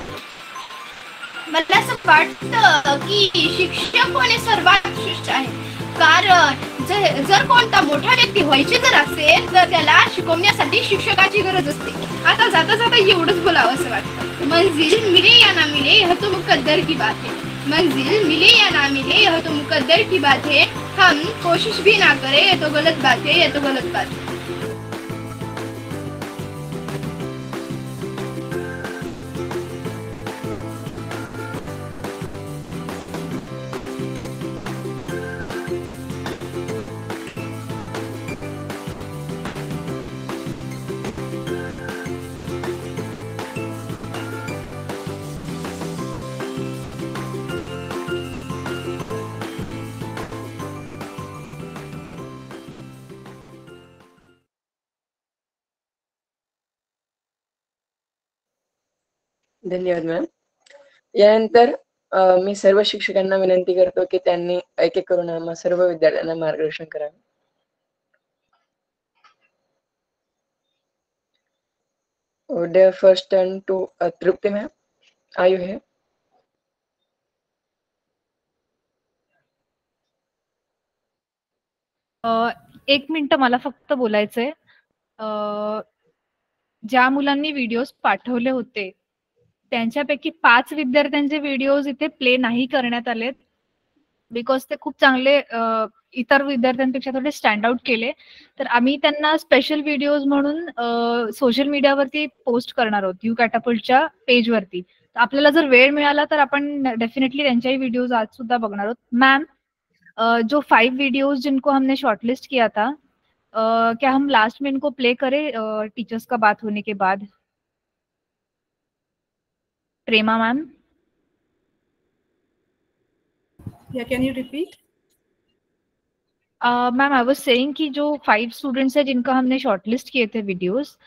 मला असं वाटतं की शिक्षक होणे सर्वात श्रेष्ठ आहे, कारण जर कोणता मोठा व्यक्ती व्हायचे जर असेल तर त्याला शिकवण्यासाठी शिक्षकाची गरज असते. आता जाता जाता एवढंच बोलावं असं वाटतं. मंजिल मिले या ना मिले यह तो मुकद्दर की बात है. मंजिल मिले या ना मिले यह तो मुकद्दर की बात है. हम कोशिश भी ना करें ये तो गलत बात है, ये तो गलत बात है. धन्यवाद मॅम. यानंतर मी सर्व शिक्षकांना विनंती करतो की त्यांनी एक एक करून आम्हा सर्व विद्यार्थ्यांना मार्गदर्शन करावे. Would first turn to Trupti ma'am. Are you here? एक मिनिट मला फक्त बोलायचंय. ज्या मुलांनी व्हिडिओज पाठवले होते त्यांच्यापैकी 5 विद्यार्थ्यांचे व्हिडिओज इथे प्ले नाही करण्यात आलेत, बिकॉज ते खूप चांगले इतर विद्यार्थ्यांपेक्षा थोडे स्टँड आउट केले. तर आम्ही त्यांना स्पेशल व्हिडिओज म्हणून सोशल मीडियावरती पोस्ट करणार आहोत, यू कॅटापल्टच्या पेजवरती. आपल्याला जर वेळ मिळाला तर आपण डेफिनेटली त्यांच्याही व्हिडिओज आज सुद्धा बघणार आहोत. मैम, जो 5 वीडियोज जिनको हमने शॉर्टलिस्ट किया था, क्या हम लास्ट में इनको प्ले करें टीचर्स का बात होने के बाद? Prema ma'am. Yeah, can you repeat? Ma'am, I was saying कि जो 5 स्टूडेंट्स हैं जिनका हमने शॉर्टलिस्ट किए थे videos,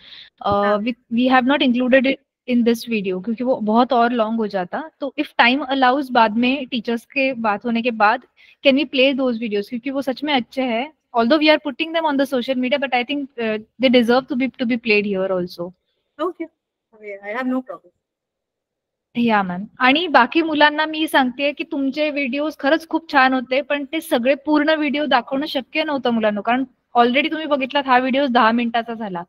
we have not included it in this video क्योंकि वो बहुत और लॉन्ग हो जाता. तो इफ टाइम अलाउज बाद में टीचर्स के बात होने के बाद can we play those videos, क्योंकि वो सच में अच्छे हैं. Although we are putting them on the social media, but I think they deserve to be played here also. Okay. I have no problem. Yeah ma'am. आणि बाकी मुलांना मी सांगते की तुमचे व्हिडिओज खरंच खूप छान होते, पण ते सगळे पूर्ण व्हिडिओ दाखवणं शक्य नव्हतं मुलांना, कारण ऑलरेडी तुम्ही बघितलात हा व्हिडिओ 10 मिनिटाचा झाला.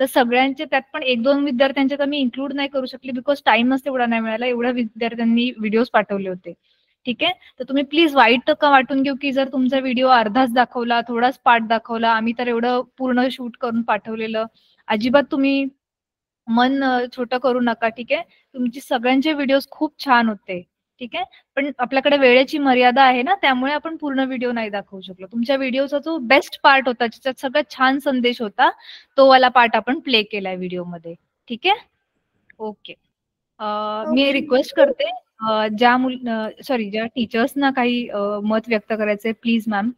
तर सगळ्यांचे त्यात पण 1-2 विद्यार्थ्यांचे तर मी इन्क्लूड नाही करू शकले, बिकॉज टाइमच तेवढा नाही मिळाला. एवढ्या विद्यार्थ्यांनी व्हिडिओज पाठवले होते. ठीक आहे, तर तुम्ही प्लीज वाईट का वाटून घेऊ की जर तुमचा व्हिडिओ अर्धाच दाखवला, थोडाच पार्ट दाखवला. आम्ही तर एवढं पूर्ण शूट करून पाठवलेलं. अजिबात तुम्ही मन छोटं करू नका. ठीक आहे, तुमची सगळ्यांचे व्हिडिओज खूप छान होते. ठीक आहे, पण आपल्याकडे वेळेची मर्यादा आहे ना, त्यामुळे आपण पूर्ण व्हिडिओ नाही दाखवू शकलो. तुमच्या व्हिडिओचा जो बेस्ट पार्ट होता, ज्याच्यात सगळ्यात छान संदेश होता, तो वाला पार्ट आपण प्ले केलाय व्हिडिओमध्ये. ठीक आहे, ओके. मी रिक्वेस्ट करते ज्या टीचर्सना काही मत व्यक्त करायचंय, please ma'am.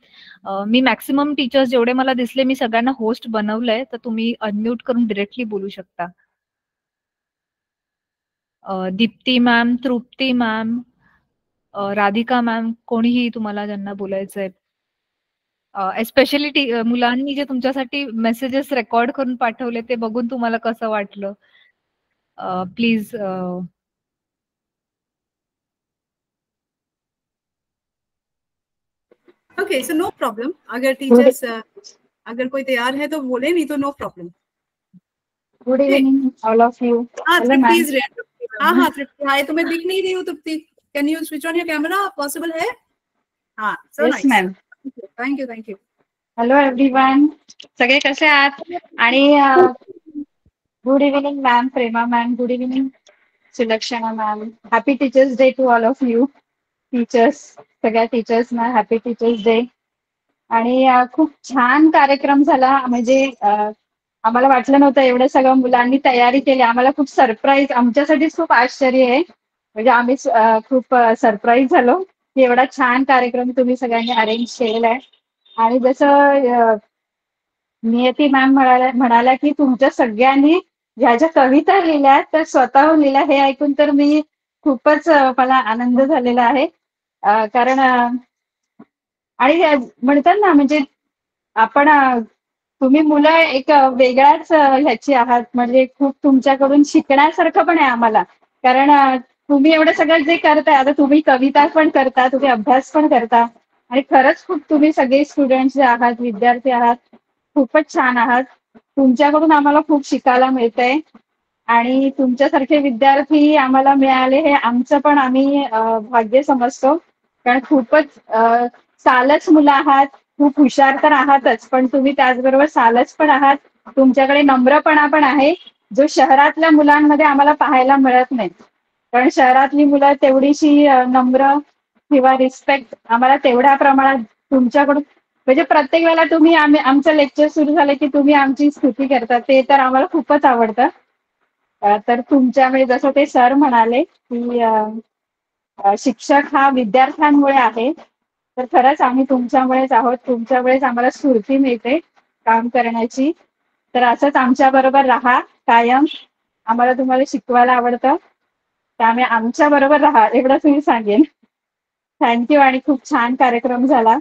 Me maximum teachers जेवढे मला दिसले मी सगळ्यांना होस्ट बनवलंय, तर तुम्ही अनम्यूट करून डिरेक्टली बोलू शकता. दीप्ती मॅम, तृप्ती मॅम, राधिका मॅम, कोणीही तुम्हाला ज्यांना बोलायचंय. एस्पेशली मुलांनी जे तुमच्यासाठी मेसेजेस रेकॉर्ड करून पाठवले ते बघून तुम्हाला कसं वाटलं, प्लीज. Okay, so no problem. अगर टीचर्स अगर कोई तैयार है तो बोले, नहीं तो no problem. Good evening all of you. हाँ, तृप्ति. हाँ, तृप्ति. हाय, तुम्हें दिख नहीं रही हो Trupti, can you switch on your camera, possible है? हाँ, so Yes, ma'am. Thank you. Hello everyone, सगळे कसे आहात? आणि good evening ma'am, Prema ma'am, good evening Sulakshana ma'am. Happy teachers day to all of you teachers, सगळ्या टीचर्सना हॅपी टीचर्स डे. आणि खूप छान कार्यक्रम झाला. म्हणजे आम्हाला वाटलं नव्हतं एवढं सगळं मुलांनी तयारी केली. आम्हाला खूप सरप्राईज, आमच्यासाठीच खूप आश्चर्य आहे. म्हणजे आम्ही खूप सरप्राईज झालो की एवढा छान कार्यक्रम तुम्ही सगळ्यांनी अरेंज केलेला आहे. आणि जसं नियती मॅम म्हणाल्या की तुमच्या सगळ्यांनी ह्या ज्या कविता लिहिल्या त्या स्वतःहून लिहिल्या, हे ऐकून तर मी खूपच मला आनंद झालेला आहे. कारण आणि म्हणतात ना, म्हणजे आपण तुम्ही मुलं एक वेगळ्याच ह्याची आहात. म्हणजे खूप तुमच्याकडून शिकण्यासारखं पण आहे आम्हाला. कारण तुम्ही एवढं सगळं जे करताय, आता तुम्ही कविता पण करता, तुम्ही अभ्यास पण करता, आणि खरंच खूप तुम्ही सगळे स्टुडंट्स जे आहात, विद्यार्थी आहात, खूपच छान आहात. तुमच्याकडून आम्हाला खूप शिकायला मिळतंय. आणि तुमच्यासारखे विद्यार्थी आम्हाला मिळाले हे आमचं पण आम्ही भाग्य समजतो. कारण खूपच सालच मुलं आहात, खूप हुशार तर आहातच, पण तुम्ही त्याचबरोबर सालच पण आहात. तुमच्याकडे नम्रपणा पण आहे, जो शहरातल्या मुलांमध्ये आम्हाला पाहायला मिळत नाही. कारण शहरातली मुलं तेवढीशी नम्र किंवा रिस्पेक्ट आम्हाला तेवढ्या प्रमाणात तुमच्याकडून, म्हणजे प्रत्येक वेळेला तुम्ही आमचं लेक्चर सुरू झालं की तुम्ही आमची स्तुती करता, ते तर आम्हाला खूपच आवडतं. तर तुमच्यामुळे जसं ते सर म्हणाले की शिक्षक हा विद्यार्थ्यांमुळे आहे, तर खरंच आम्ही तुमच्यामुळेच आहोत. तुमच्यामुळेच आम्हाला स्फूर्ती मिळते काम करण्याची. तर असंच आमच्या बरोबर राहा कायम. आम्हाला तुम्हाला शिकवायला आवडतं, त्यामुळे आमच्या बरोबर राहा एवढंच मी सांगेन. थँक्यू. आणि खूप छान कार्यक्रम झाला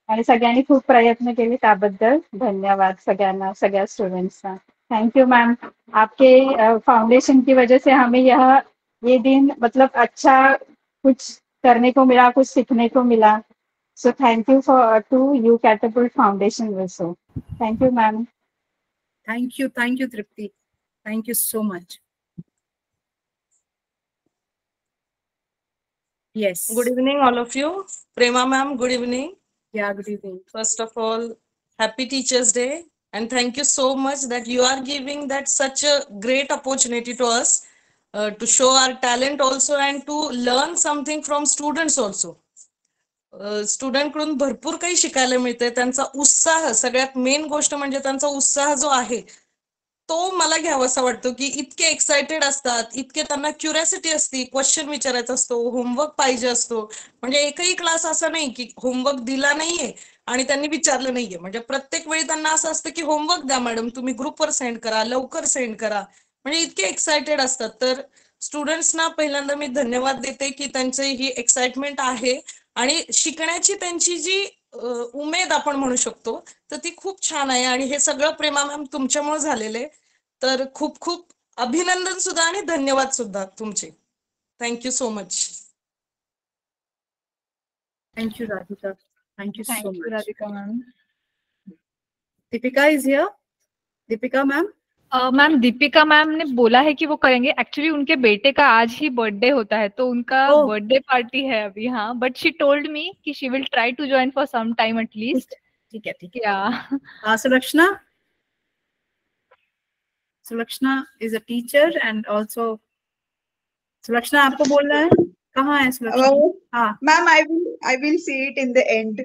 आणि सगळ्यांनी खूप प्रयत्न केले, त्याबद्दल धन्यवाद सगळ्यांना, सगळ्या स्टुडंट्सना. थैंक यू मैम, आपके फाउंडेशन की वजह से हमें ये दिन मतलब अच्छा कुछ करने को मिला, कुछ सीखने को मिला. So thank you to you Catapult foundation also. Thank you ma'am. Thank you Trupti, thank you so much. Yes. Good evening, all of you. Prema ma'am, good evening. Yeah, good evening. First of all, happy Teachers Day, and thank you so much that you are giving that such a great opportunity to us to show our talent also and to learn something from students also. Student कडून भरपूर काही शिकायला मिळते. त्यांचा उत्साह, सगळ्यात मेन गोष्ट म्हणजे त्यांचा उत्साह जो आहे तो मला घ्यावासा वाटतो. की इतके एक्साइटेड असतात, इतके त्यांना क्युरियोसिटी असते, क्वेश्चन विचारायचा असतो, होमवर्क पाहिजे असतो. म्हणजे एकही क्लास असा नाही की होमवर्क दिला नाहीये आणि त्यांनी विचारलं नाहीये. म्हणजे प्रत्येक वेळी त्यांना असं असतं की होमवर्क द्या मॅडम, तुम्ही ग्रुपवर सेंड करा, लवकर सेंड करा. म्हणजे इतके एक्साइटेड असतात. तर स्टुडंट्सना पहिल्यांदा मी धन्यवाद देते की त्यांची ही एक्साइटमेंट आहे आणि शिकण्याची त्यांची जी उमेद आपण म्हणू शकतो तर ती खूप छान आहे. आणि हे सगळं प्रेमा मॅम तुमच्यामुळे झालेलं आहे. तर खूप खूप अभिनंदन सुद्धा आणि धन्यवाद सुद्धा तुमचे. Thank you so much. Thank you Radhika, thank you so Thank you, much. Radhika ma'am. Deepika is here. Deepika ma'am. Ma'am Deepika ma'am ने बोला है कि वो करेंगे. एक्चुअली उनके बेटे का आज ही बर्थडे होता है, तो उनका बर्थडे पार्टी है अभी. हाँ, बट शी टोल्ड मी कि she will try to join for some time at least. ठीक है. या Sulakshana is a teacher and also. Sulakshana आपको बोलना है, कहाँ है सुलक्षणा? हाँ ma'am, I will say it in the end.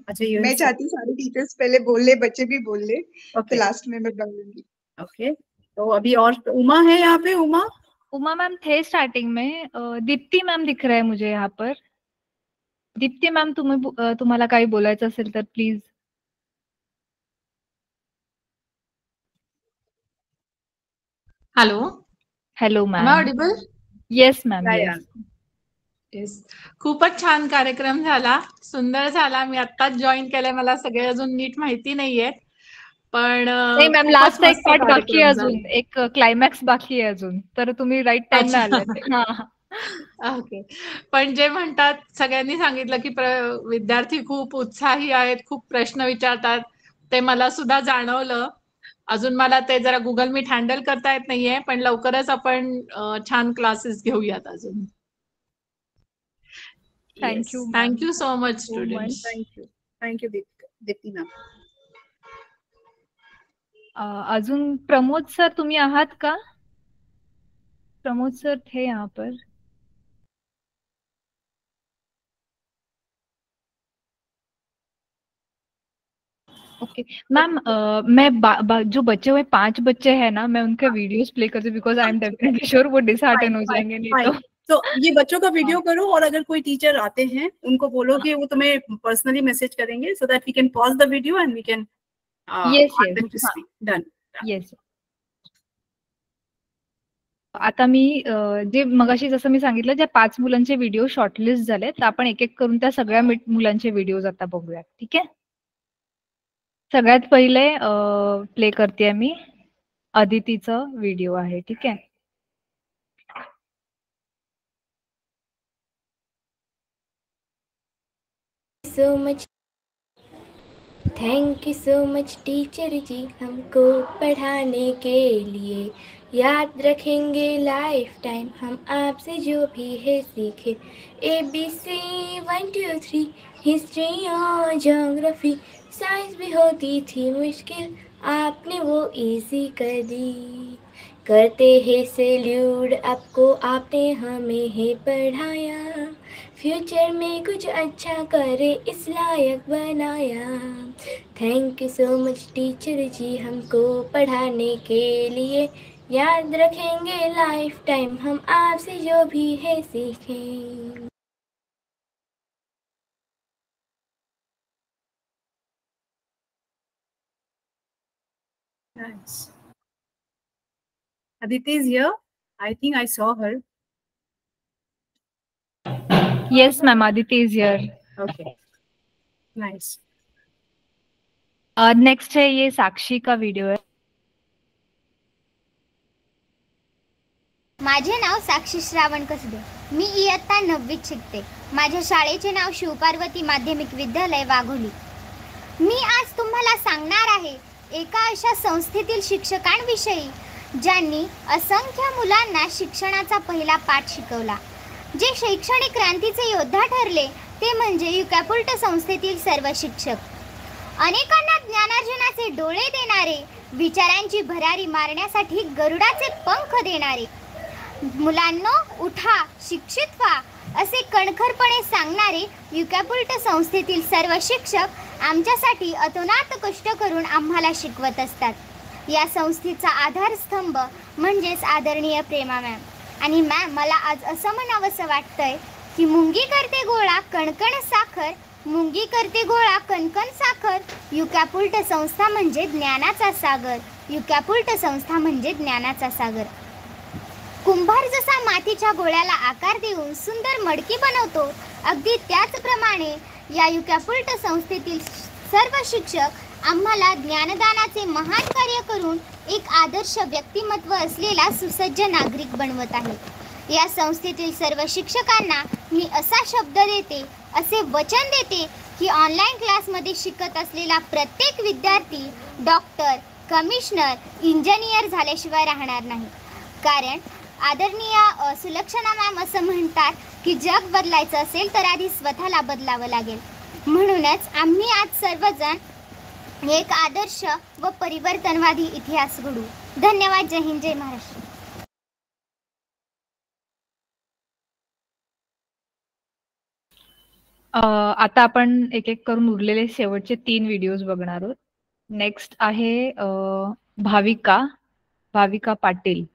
अच्छा, मैं चाहती हूँ सारे टीचर्स पहले बोल ले, बच्चे भी बोल ले, तो लास्ट में मैं बोलूंगी. ओके. तो अभी और उमा है यहाँ पे. उमा मैम थे स्टार्टिंग में. दीप्ति मैम दिख रहा है मुझे यहाँ पर. दीप्ति मैम, तुम्हाला काही बोलायचं असेल तर please. Hello ma'am. Audible? Yes ma'am. Yes. खूपच छान कार्यक्रम झाला, सुंदर झाला. मी आत्ताच जॉईन केलंय, मला सगळे अजून नीट माहिती नाहीये, पण नाही मॅम, लास्ट एक पार्ट बाकी आहे अजून, एक क्लायमॅक्स बाकी आहे अजून, तर तुम्ही राईट टाइमला आलात. ओके. पण जे म्हणतात, सगळ्यांनी सांगितलं की विद्यार्थी खूप उत्साही आहेत, खूप प्रश्न विचारतात, ते मला सुद्धा जाणवलं. अजून मला ते जरा गुगल मीट हँडल करता येत नाहीये, पण लवकरच आपण छान क्लासेस घेऊयात अजून. Thank you thank you so much students. Thank you Deepti ma'am. अजून प्रमोद सर तुम्ही आहात का? प्रमोद सर थे यहाँ पर. ओके मैम, मैं जो बचे हुए 5 बच्चे हैं ना, मैं उनके वीडियोस प्ले करती हूँ because I am definitely sure वो डिसहार्टन हो जाएंगे नहीं तो ये बच्चों का वीडियो करो, और अगर कोई टीचर आते हैं उनको बोलो कि वो तुम्हें पर्सनली मैसेज करेंगे, so that we can pause the video and we can done. Yes. आता मी जे मगाशी जसं मी सांगितलं, ज्या 5 मुलांचे व्हिडिओ शॉर्टलिस्ट झाले, तर आपण एक एक करून त्या सगळ्या मुलांचे व्हिडिओज आता बघूया. ठीक आहे. सगळ्यात पहिले प्ले करते मी अदितीचं व्हिडिओ आहे. ठीक आहे. so much thank you so much teacher जी हमको पढ़ाने के लिए. याद रखेंगे लाइफ टाइम हम आपसे जो भी है सीखे. ABC 1 2 3 हिस्ट्री और ज्योग्राफी. साइंस भी होती थी मुश्किल, आपने वो इजी कर दी. करते हैं सैल्यूट आपको, आपने हमें है पढ़ाया. फ्यूचर में कुछ अच्छा करे इस लायक बनाया. Thank you so much teacher जी हमको पढ़ाने के लिए. याद रखेंगे लाइफ टाइम हम आपसे जो भी है सीखें. Nice. Aditi is here. I think I saw her. Yes, ma'am. Aditi is here. Okay. Nice. Next है ये साक्षी का व्हिडिओ आहे. माझे नाव साक्षी श्रावण कसबे. मी इयत्ता 9वीत शिकते. माझ्या शाळेचे नाव शिवपार्वती माध्यमिक विद्यालय वाघोली. मी आज तुम्हाला सांगणार आहे एका अशा संस्थेतील शिक्षकांविषयी ज्यांनी असंख्य मुलांना शिक्षणाचा पहिला पाठ शिकवला. जे शैक्षणिक क्रांतीचे योद्धा ठरले ते म्हणजे युकॅपुल्ट संस्थेतील सर्व शिक्षक. अनेकांना ज्ञानार्जनाचे डोळे देणारे, विचारांची भरारी मारण्यासाठी गरुडाचे पंख देणारे, मुलांनो उठा शिक्षित व्हा असे कणखरपणे सांगणारे युकॅपुल्ट संस्थेतील सर्व शिक्षक आमच्यासाठी अतोनात कष्ट करून आम्हाला शिकवत असतात. या संस्थेचा आधारस्तंभ म्हणजेच आदरणीय प्रेमा मॅम. आणि मॅम, मला आज असं म्हणावंसं वाटतंय की मुंगी करते गोळा कणकण साखर, मुंगी करते गोळा कणकण साखर. युकॅपुल्ट संस्था म्हणजे ज्ञानाचा सागर. युकॅपुल्ट संस्था म्हणजे ज्ञानाचा सागर. कुंभार जसा मातीच्या गोळ्याला आकार देऊन सुंदर मडकी बनवतो, अगदी त्याचप्रमाणे या युकॅपुल्ट संस्थेतील सर्व शिक्षक आम्हाला ज्ञानदानाचे महान कार्य करून एक आदर्श व्यक्तिमत्व असलेला सुसज्ज नागरिक बनवत आहेत. या संस्थेतील सर्व शिक्षकांना मी असा शब्द देते, असे वचन देते की ऑनलाईन क्लासमध्ये शिकत असलेला प्रत्येक विद्यार्थी डॉक्टर, कमिशनर, इंजिनियर झाल्याशिवाय राहणार नाही. कारण आदरणीय सुलक्षणा मॅम असं म्हणतात की जग बदलायचं असेल तर आधी स्वतःला बदलावं लागेल. म्हणूनच आम्ही आज सर्वजण एक आदर्श व परिवर्तनवादी इतिहास घडू. धन्यवाद. जय हिंद, जय महाराष्ट्र. आता आपण एक एक करून उरलेले शेवटचे 3 व्हिडिओज बघणार आहोत. नेक्स्ट आहे भाविका पाटील.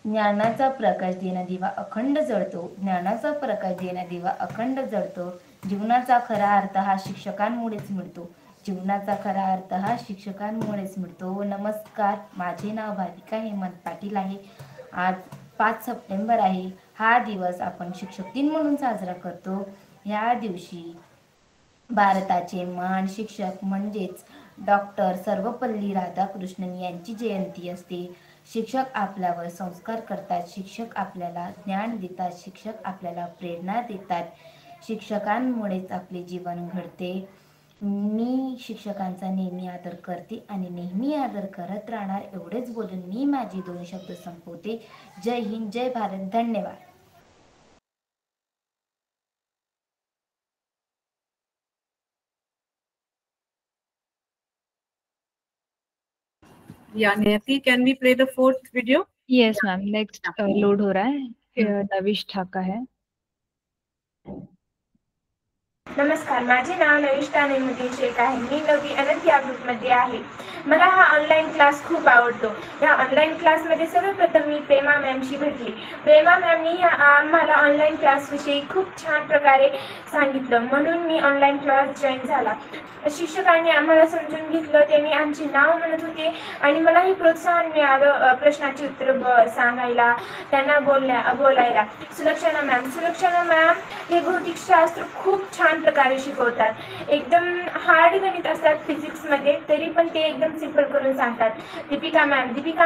ज्ञानाचा प्रकाश देणा दिवा अखंड जळतो. ज्ञानाचा प्रकाश देणा दिवा अखंड जळतो. जीवनाचा खरा अर्थ हा शिक्षकांमुळेच मिळतो. जीवनाचा खरा अर्थ हा शिक्षकांमुळेच मिळतो. नमस्कार, माझे नाव भाविका हेमंत पाटील आहे. आज 5 सप्टेंबर आहे. हा दिवस आपण शिक्षक दिन म्हणून साजरा करतो. या दिवशी भारताचे महान शिक्षक म्हणजेच डॉक्टर सर्वपल्ली राधाकृष्णन यांची जयंती असते. शिक्षक आपल्यावर संस्कार करतात. शिक्षक आपल्याला ज्ञान देतात. शिक्षक आपल्याला प्रेरणा देतात. शिक्षकांमुळेच आपले जीवन घडते. मी शिक्षकांचा नेहमी आदर करते आणि नेहमी आदर करत राहणार. एवढेच बोलून मी माझे 2 शब्द संपवते. जय हिंद, जय भारत, धन्यवाद. Yeah, Nayati, can we play the 4th video? Yes, ma'am. Next load हो रहा है. नविश ठाका है. नमस्कार, माझे नाव नविष्ठा नेमुद्दीन शेख आहे. मी 9वी अनंत या ग्रुपमध्ये आहे. मला हा ऑनलाईन क्लास खूप आवडतो. या ऑनलाईन क्लासमध्ये सर्वप्रथम मी प्रेमा मॅमशी भेटली. प्रेमा मॅमनी आम्हाला ऑनलाईन क्लासविषयी खूप छान प्रकारे सांगितलं, म्हणून मी ऑनलाईन क्लास जॉईन झाला. शिक्षकांनी आम्हाला समजून घेतलं. त्यांनी आमचे नाव म्हणत होते आणि मलाही प्रोत्साहन मिळालं प्रश्नाची उत्तर सांगायला, त्यांना बोलायला. सुलक्षणा मॅम हे भौतिकशास्त्र खूप छान प्रकारे शिकवतात. एकदम हार्ड गणित असतात फिजिक्समध्ये, तरी पण ते एकदम सिंपल करून सांगतात. दीपिका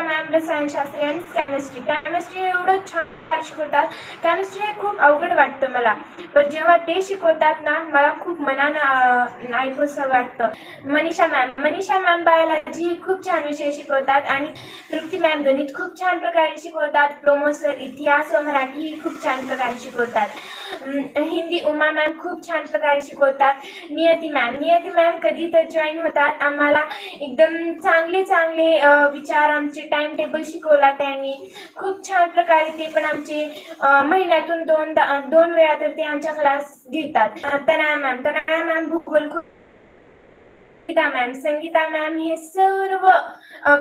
मॅम रसायनशास्त्र आणि केमिस्ट्री एवढं छान शिकवतात. केमिस्ट्री हे खूप अवघड वाटतं मला, पण जेव्हा ते शिकवतात ना, मला खूप मनानं ऐकूसं वाटतं. मनीषा मॅम बायोलॉजी खूप छान विषय शिकवतात आणि तृप्ती मॅम गणित खूप छान प्रकारे शिकवतात. प्रमोद सर इतिहास व मराठी खूप छान प्रकारे शिकवतात. हिंदी उमा मॅम खूप छान प्रकारे शिकवतात. नियती मॅम कधी तर जॉईन होतात. आम्हाला एकदम चांगले विचार, आमचे टाइम टेबल शिकवला त्यांनी खूप छान प्रकारे. ते पण आमचे महिन्यातून 2 वेळा तर ते आमच्या क्लास घेतात. तनया मॅम भूगोल खूप. संगीता मॅम हे सर्व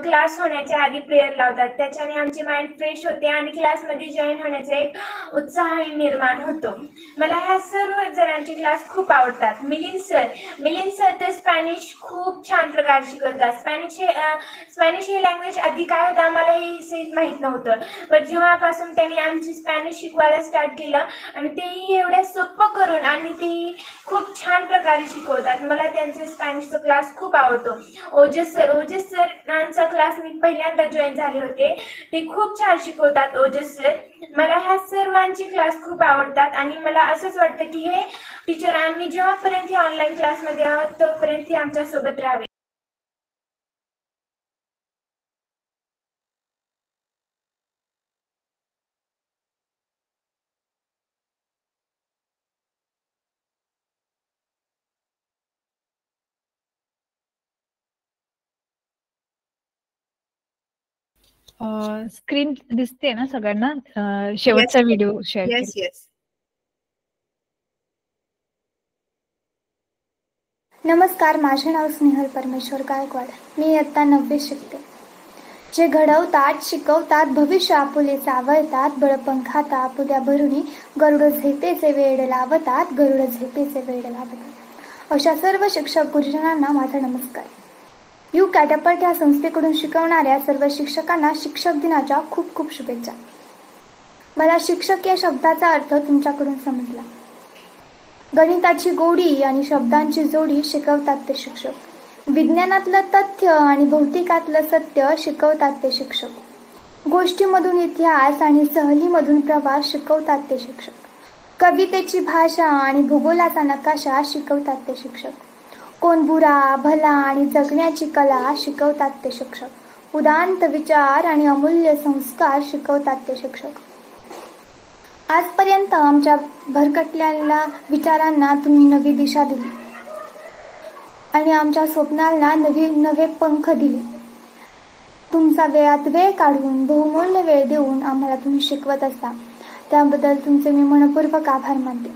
क्लास होण्याच्या आधी प्रेयर लावतात. त्याच्याने आमचे माइंड फ्रेश होते आणि क्लासमध्ये जॉईन होण्याचा एक उत्साह निर्माण होतो. मला ह्या सर्व जणांचे क्लास खूप आवडतात. मिलिंद सर तर स्पॅनिश खूप छान प्रकारे शिकवतात. स्पॅनिश ही लँग्वेज आधी काय होतं आम्हाला हे माहीत नव्हतं, पण जेव्हापासून त्यांनी आमची स्पॅनिश शिकवायला स्टार्ट केलं आणि तेही एवढ्या सोपं करून आणि ते खूप छान प्रकारे शिकवतात. मला त्यांचे स्पॅनिशचा क्लास खूप आवडतो. ओजस सरांचा क्लास मी पहिल्यांदा जॉईन झाले होते. ते खूप छान शिकवतात ओजस सर. मला ह्या सर्वांचे क्लास खूप आवडतात आणि मला असंच वाटतं की हे टीचर आम्ही जेव्हापर्यंत ऑनलाईन क्लासमध्ये आहोत तोपर्यंत आमच्या सोबत राहावे. स्क्रीन दिसते ना सगळ्यांना? शेवटचा व्हिडिओ शेअर केला. येस. नमस्कार, माझे नाव स्नेहल परमेश्वर गायकवाड. मी इयत्ता 9वी शिकते. जे घडवतात, शिकवतात, भविष्य आपुले चावळतात, बळपंखात आपुल्या भरुनी गरुड झेपेचे वेड लावतात, अशा सर्व शिक्षक गुरुजनांना माझा नमस्कार. यू कॅटॅपल्ट या संस्थेकडून शिकवणाऱ्या सर्व शिक्षकांना शिक्षक दिनाच्या खूप खूप शुभेच्छा. मला शिक्षक या शब्दाचा अर्थ तुमच्याकडून समजला. गणिताची गोडी आणि शब्दांची जोडी शिकवतात ते शिक्षक. विज्ञानातलं तथ्य आणि भौतिकातलं सत्य शिकवतात ते शिक्षक. गोष्टीमधून इतिहास आणि सहलीमधून प्रवास शिकवतात ते शिक्षक. कवितेची भाषा आणि भूगोलाचा नकाशा शिकवतात ते शिक्षक. कोण बुरा भला आणि जगण्याची कला शिकवतात ते शिक्षक. उदात्त विचार आणि अमूल्य संस्कार शिकवतात ते शिक्षक. आजपर्यंत आमच्या भरकटलेल्या विचारांना तुम्ही नवी दिशा दिली आणि आमच्या स्वप्नांना नवे पंख दिले. तुमचा वेळात वेळ काढून बहुमूल्य वेळ देऊन आम्हाला तुम्ही शिकवत असता, त्याबद्दल तुमचे मी मनपूर्वक आभार मानते.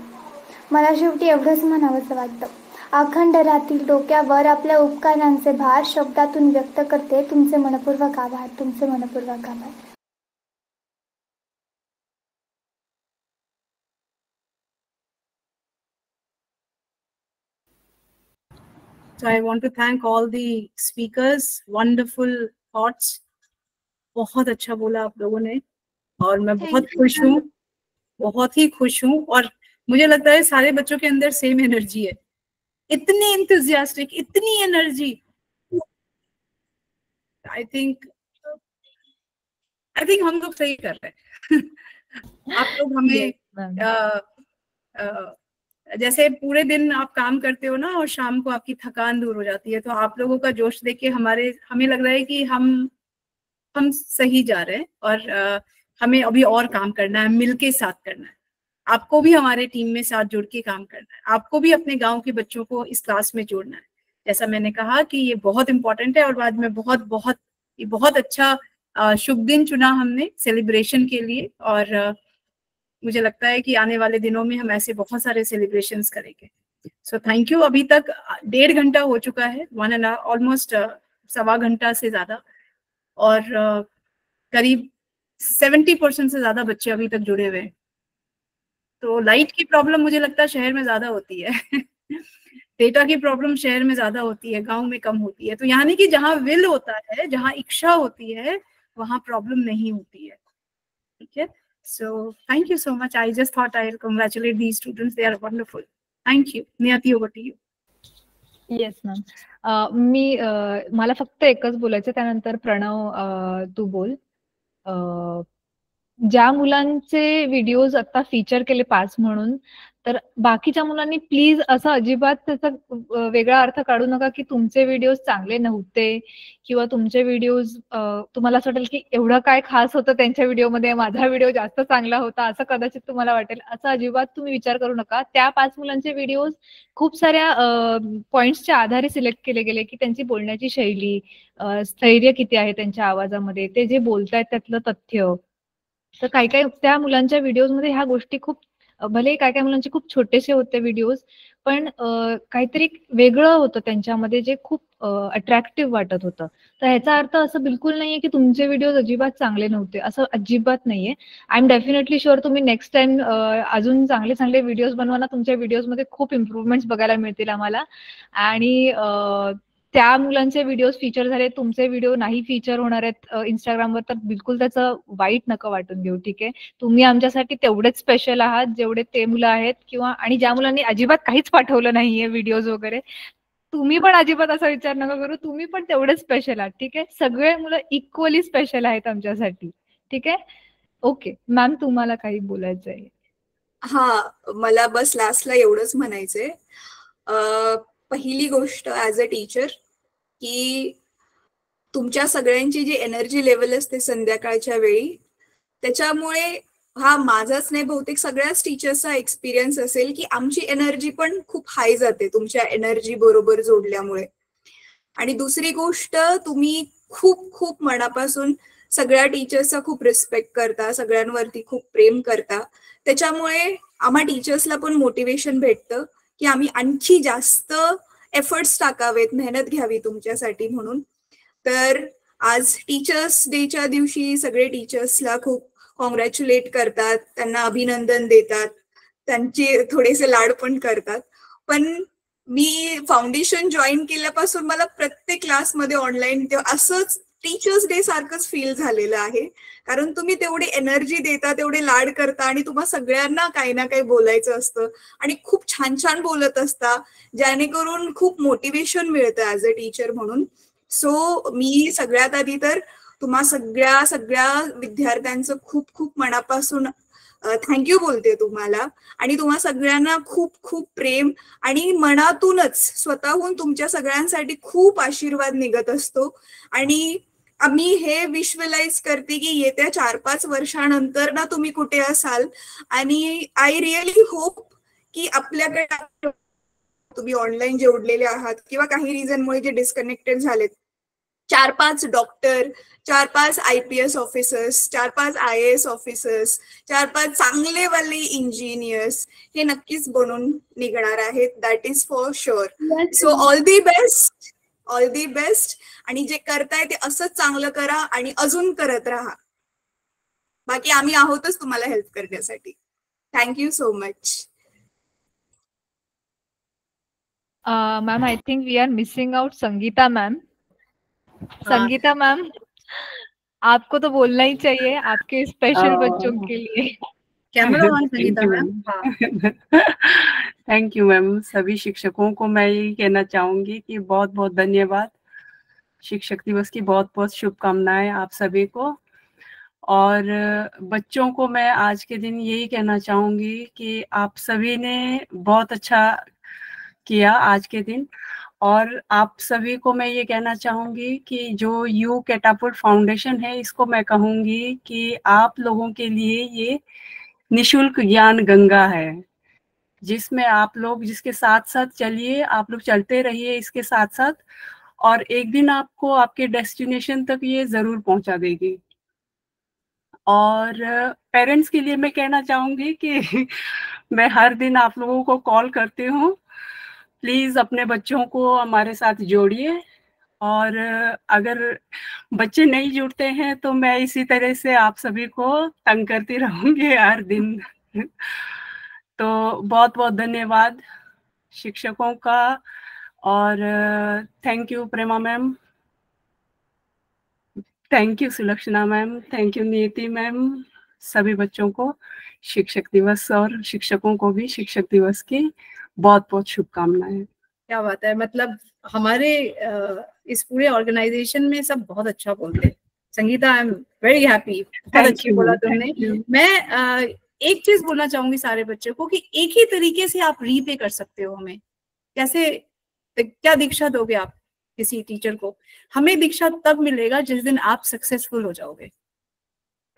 मला शेवटी एवढंच म्हणावंसं वाटतं, अखंड राहतील डोक्यावर आपल्या उपकारांचे भार शब्दातून व्यक्त करते. तुमचे मनपूर्वक आभार. So I want to thank all the speakers. Wonderful thoughts. बहुत अच्छा बोला आप लोगों ने और मैं बहुत ही खुश हूँ और मुझे लगता है सारे बच्चों के अंदर सेम एनर्जी है. इतनी इंथुजियास्टिक, इतनी एनर्जी. I think हम लोग सही कर रहे हैं. आप लोग हमें जैसे पूरे दिन आप काम करते हो ना और शाम को आपकी थकान दूर हो जाती है, तो आप लोगों का जोश देख के हमें लग रहा है कि हम सही जा रहे हैं और हमें अभी और काम करना है, मिलके साथ करना है। आपको भी हमारे टीम में साथ जुड़ के काम करना है, आपको भी अपने गांव के बच्चों को इस क्लास में जोड़ना है। जैसा मैंने कहा कि ये बहुत इंपॉर्टेंट है और आज में बहुत अच्छा शुभ दिन चुना हमने सेलिब्रेशन के लिए, और मुझे लगता है कि आने वाले दिनों में हम ऐसे बहुत सारे सेलिब्रेशंस करेंगे। So thank you. अभी तक 1.5 घंटा हो चुका है, ऑलमोस्ट 1.25 घंटा से ज्यादा, और करीब 70% से ज्यादा बच्चे अभी तक जुड़े हुए हैं। तो लाइट की प्रॉब्लम मुझे लगता है शहर में ज्यादा होती है डेटा की प्रॉब्लम शहर में ज्यादा होती है, गांव में कम होती है। तो यानी कि जहाँ विल होता है, जहाँ इच्छा होती है, वहाँ प्रॉब्लम नहीं होती है। ठीक है, so thank you so much. I just thought I will congratulate these students, they are wonderful. Thank you. Niyati, over to you. Yes ma'am, मला फक्त एकच बोलायचं, त्यानंतर प्रणव तू बोल. ज्या मुलांचे व्हिडिओज आता फीचर केले 5 म्हणून, तर बाकीच्या मुलांनी प्लीज असं अजिबात त्याचा वेगळा अर्थ काढू नका की तुमचे व्हिडिओज चांगले नव्हते किंवा तुमचे व्हिडिओज तुम्हाला असं वाटेल की एवढं काय खास होतं त्यांच्या व्हिडिओमध्ये, माझा व्हिडिओ जास्त चांगला होता असं कदाचित तुम्हाला वाटेल. असं अजिबात तुम्ही विचार करू नका. त्या 5 मुलांचे व्हिडिओज खूप साऱ्या पॉइंट्सच्या आधारे सिलेक्ट केले गेले की त्यांची बोलण्याची शैली, स्थैर्य किती आहे त्यांच्या आवाजामध्ये, ते जे बोलतायत त्यातलं तथ्य. तर काही त्या मुलांच्या व्हिडिओजमध्ये ह्या गोष्टी खूप, भले काही मुलांचे खूप छोटेसे होते व्हिडिओज, पण काहीतरी वेगळं होतं त्यांच्यामध्ये जे खूप अट्रॅक्टिव्ह वाटत होतं. तर ह्याचा अर्थ असं बिलकुल नाहीये की तुमचे व्हिडिओज अजिबात चांगले नव्हते, असं अजिबात नाहीये. आय एम डेफिनेटली शुअर तुम्ही नेक्स्ट टाइम अजून चांगले चांगले व्हिडिओज बनवा ना, तुमच्या व्हिडिओजमध्ये खूप इम्प्रुव्हमेंट्स बघायला मिळतील आम्हाला. आणि त्या मुलांचे व्हिडिओज फीचर झाले, तुमचे व्हिडिओ नाही फीचर होणार आहेत इंस्टाग्रामवर, तर बिलकुल त्याचं वाईट नका वाटून घेऊ. ठीक आहे, तुम्ही आमच्यासाठी तेवढेच स्पेशल आहात जेवढे ते मुलं आहेत, किंवा आणि ज्या मुलांनी अजिबात काहीच पाठवलं नाहीये व्हिडिओज वगैरे, तुम्ही पण अजिबात असा विचार नका करू, तुम्ही पण तेवढेच स्पेशल आहात. ठीक आहे, सगळे मुलं इक्वली स्पेशल आहेत आमच्यासाठी. ठीक आहे, ओके मॅम, तुम्हाला काही बोलायचं आहे? हा, मला बस लास्टला एवढंच म्हणायचंय. पहिली गोष्ट ऍज अ टीचर, की तुमच्या सगळ्यांची जी एनर्जी लेवल असते संध्याकाळच्या वेळी, त्याच्यामुळे हा माझाच नाही, बहुतेक सगळ्याच टीचर्सचा एक्सपिरियन्स असेल की आमची एनर्जी पण खूप हाय जाते तुमच्या एनर्जी बरोबर जोडल्यामुळे. आणि दुसरी गोष्ट, तुम्ही खूप खूप मनापासून सगळ्या टीचर्सचा खूप रिस्पेक्ट करता, सगळ्यांवरती खूप प्रेम करता. त्याच्यामुळे आम्हा टीचर्सला पण मोटिवेशन भेटतं की आम्ही आणखी जास्त एफर्ट्स टाकावेत, मेहनत घ्यावी तुमच्यासाठी म्हणून. तर आज टीचर्स डेच्या दिवशी सगळे टीचर्सला खूप कॉंग्रॅच्युलेट करतात, त्यांना अभिनंदन देतात, त्यांचे थोडेसे लाड पण करतात. पण मी फाउंडेशन जॉईन केल्यापासून मला प्रत्येक क्लासमध्ये ऑनलाईन असंच टीचर्स डे सारखंच फील झालेलं आहे. कारण तुम्ही तेवढी एनर्जी देता, तेवढे लाड करता, आणि तुम्हा सगळ्यांना काही ना काही बोलायचं असतं आणि खूप छान छान बोलत असता, जेणेकरून खूप मोटिवेशन मिळतं ऍज अ टीचर म्हणून. सो मी सगळ्यात आधी तर तुम्हा सगळ्या विद्यार्थ्यांचं खूप खूप मनापासून थँक्यू बोलते तुम्हाला. आणि तुम्हा सगळ्यांना खूप खूप प्रेम आणि मनातूनच स्वतःहून तुमच्या सगळ्यांसाठी खूप आशीर्वाद निघत असतो. आणि आम्ही हे विश्वलाइज करते की येत्या 4-5 वर्षानंतर ना तुम्ही कुठे असाल, आणि आय रिअली होप की आपल्याकडे तुम्ही ऑनलाईन जोडलेले आहात किंवा काही रिझनमुळे जे डिस्कनेक्टेड झालेत, 4-5 doctor, 4-5 IPS officers, 4-5 IAS officers, 4-5 चांगलेवाले इंजिनियर्स हे नक्कीच बनून निघणार आहेत. That is for sure. So all the best, all the best. आणि जे करताय ते असंच चांगलं करा आणि अजून करत राहा. बाकी आम्ही आहोतच तुम्हाला हेल्प करण्यासाठी. Thank you so much. Ma'am, I think we are missing out Sangeeta ma'am. Sangeeta ma'am, आपको तो बोलना ही चाहिए, आपके स्पेशल बच्चों के लिए. Camera on Sangeeta ma'am. Thank you ma'am. सभी शिक्षकों को मैं यही कहना चाहूंगी कि बहुत बहुत धन्यवाद. शिक्षक दिवस की बहुत बहुत शुभकामनाएं आप सभी को. और बच्चों को मैं आज के दिन यही कहना चाहूंगी कि आप सभी ने बहुत अच्छा किया आज के दिन। और आप सभी को मैं ये कहना चाहूंगी कि जो यू कैटापुल्ट फाउंडेशन है, इसको मैं कहूंगी कि आप लोगों के लिए ये निशुल्क ज्ञान गंगा है, जिसमें आप लोग जिसके साथ साथ चलिए, आप लोग चलते रहिए इसके साथ साथ, और एक दिन आपको आपके डेस्टिनेशन तक ये जरूर पहुंचा देगी। और पेरेंट्स के लिए मैं कहना चाहूंगी कि मैं हर दिन आप लोगों को कॉल करती हूँ, प्लीज अपने बच्चों को हमारे साथ जोड़िए। और अगर बच्चे नहीं जुड़ते हैं तो मैं इसी तरह से आप सभी को तंग करती रहूंगी हर दिन। तो बहुत बहुत धन्यवाद शिक्षकों का, और thank you Prema ma'am, thank you Sulakshana ma'am, thank you नियति मैम। सभी बच्चों को शिक्षक दिवस और शिक्षकों को भी शिक्षक दिवस की बहुत बहुत शुभकामनाएं। क्या बात है, मतलब हमारे इस पूरे ऑर्गेनाइजेशन में सब बहुत अच्छा बोलते हैं। Sangeeta, I am very happy, बहुत अच्छी बोला तुमने। मैं एक चीज बोलना चाहूंगी सारे बच्चों को कि एक ही तरीके से आप रीपे कर सकते हो हमें। कैसे, क्या दीक्षा दोगे आप किसी टीचर को? हमें दीक्षा तब मिलेगा जिस दिन आप सक्सेसफुल हो जाओगे।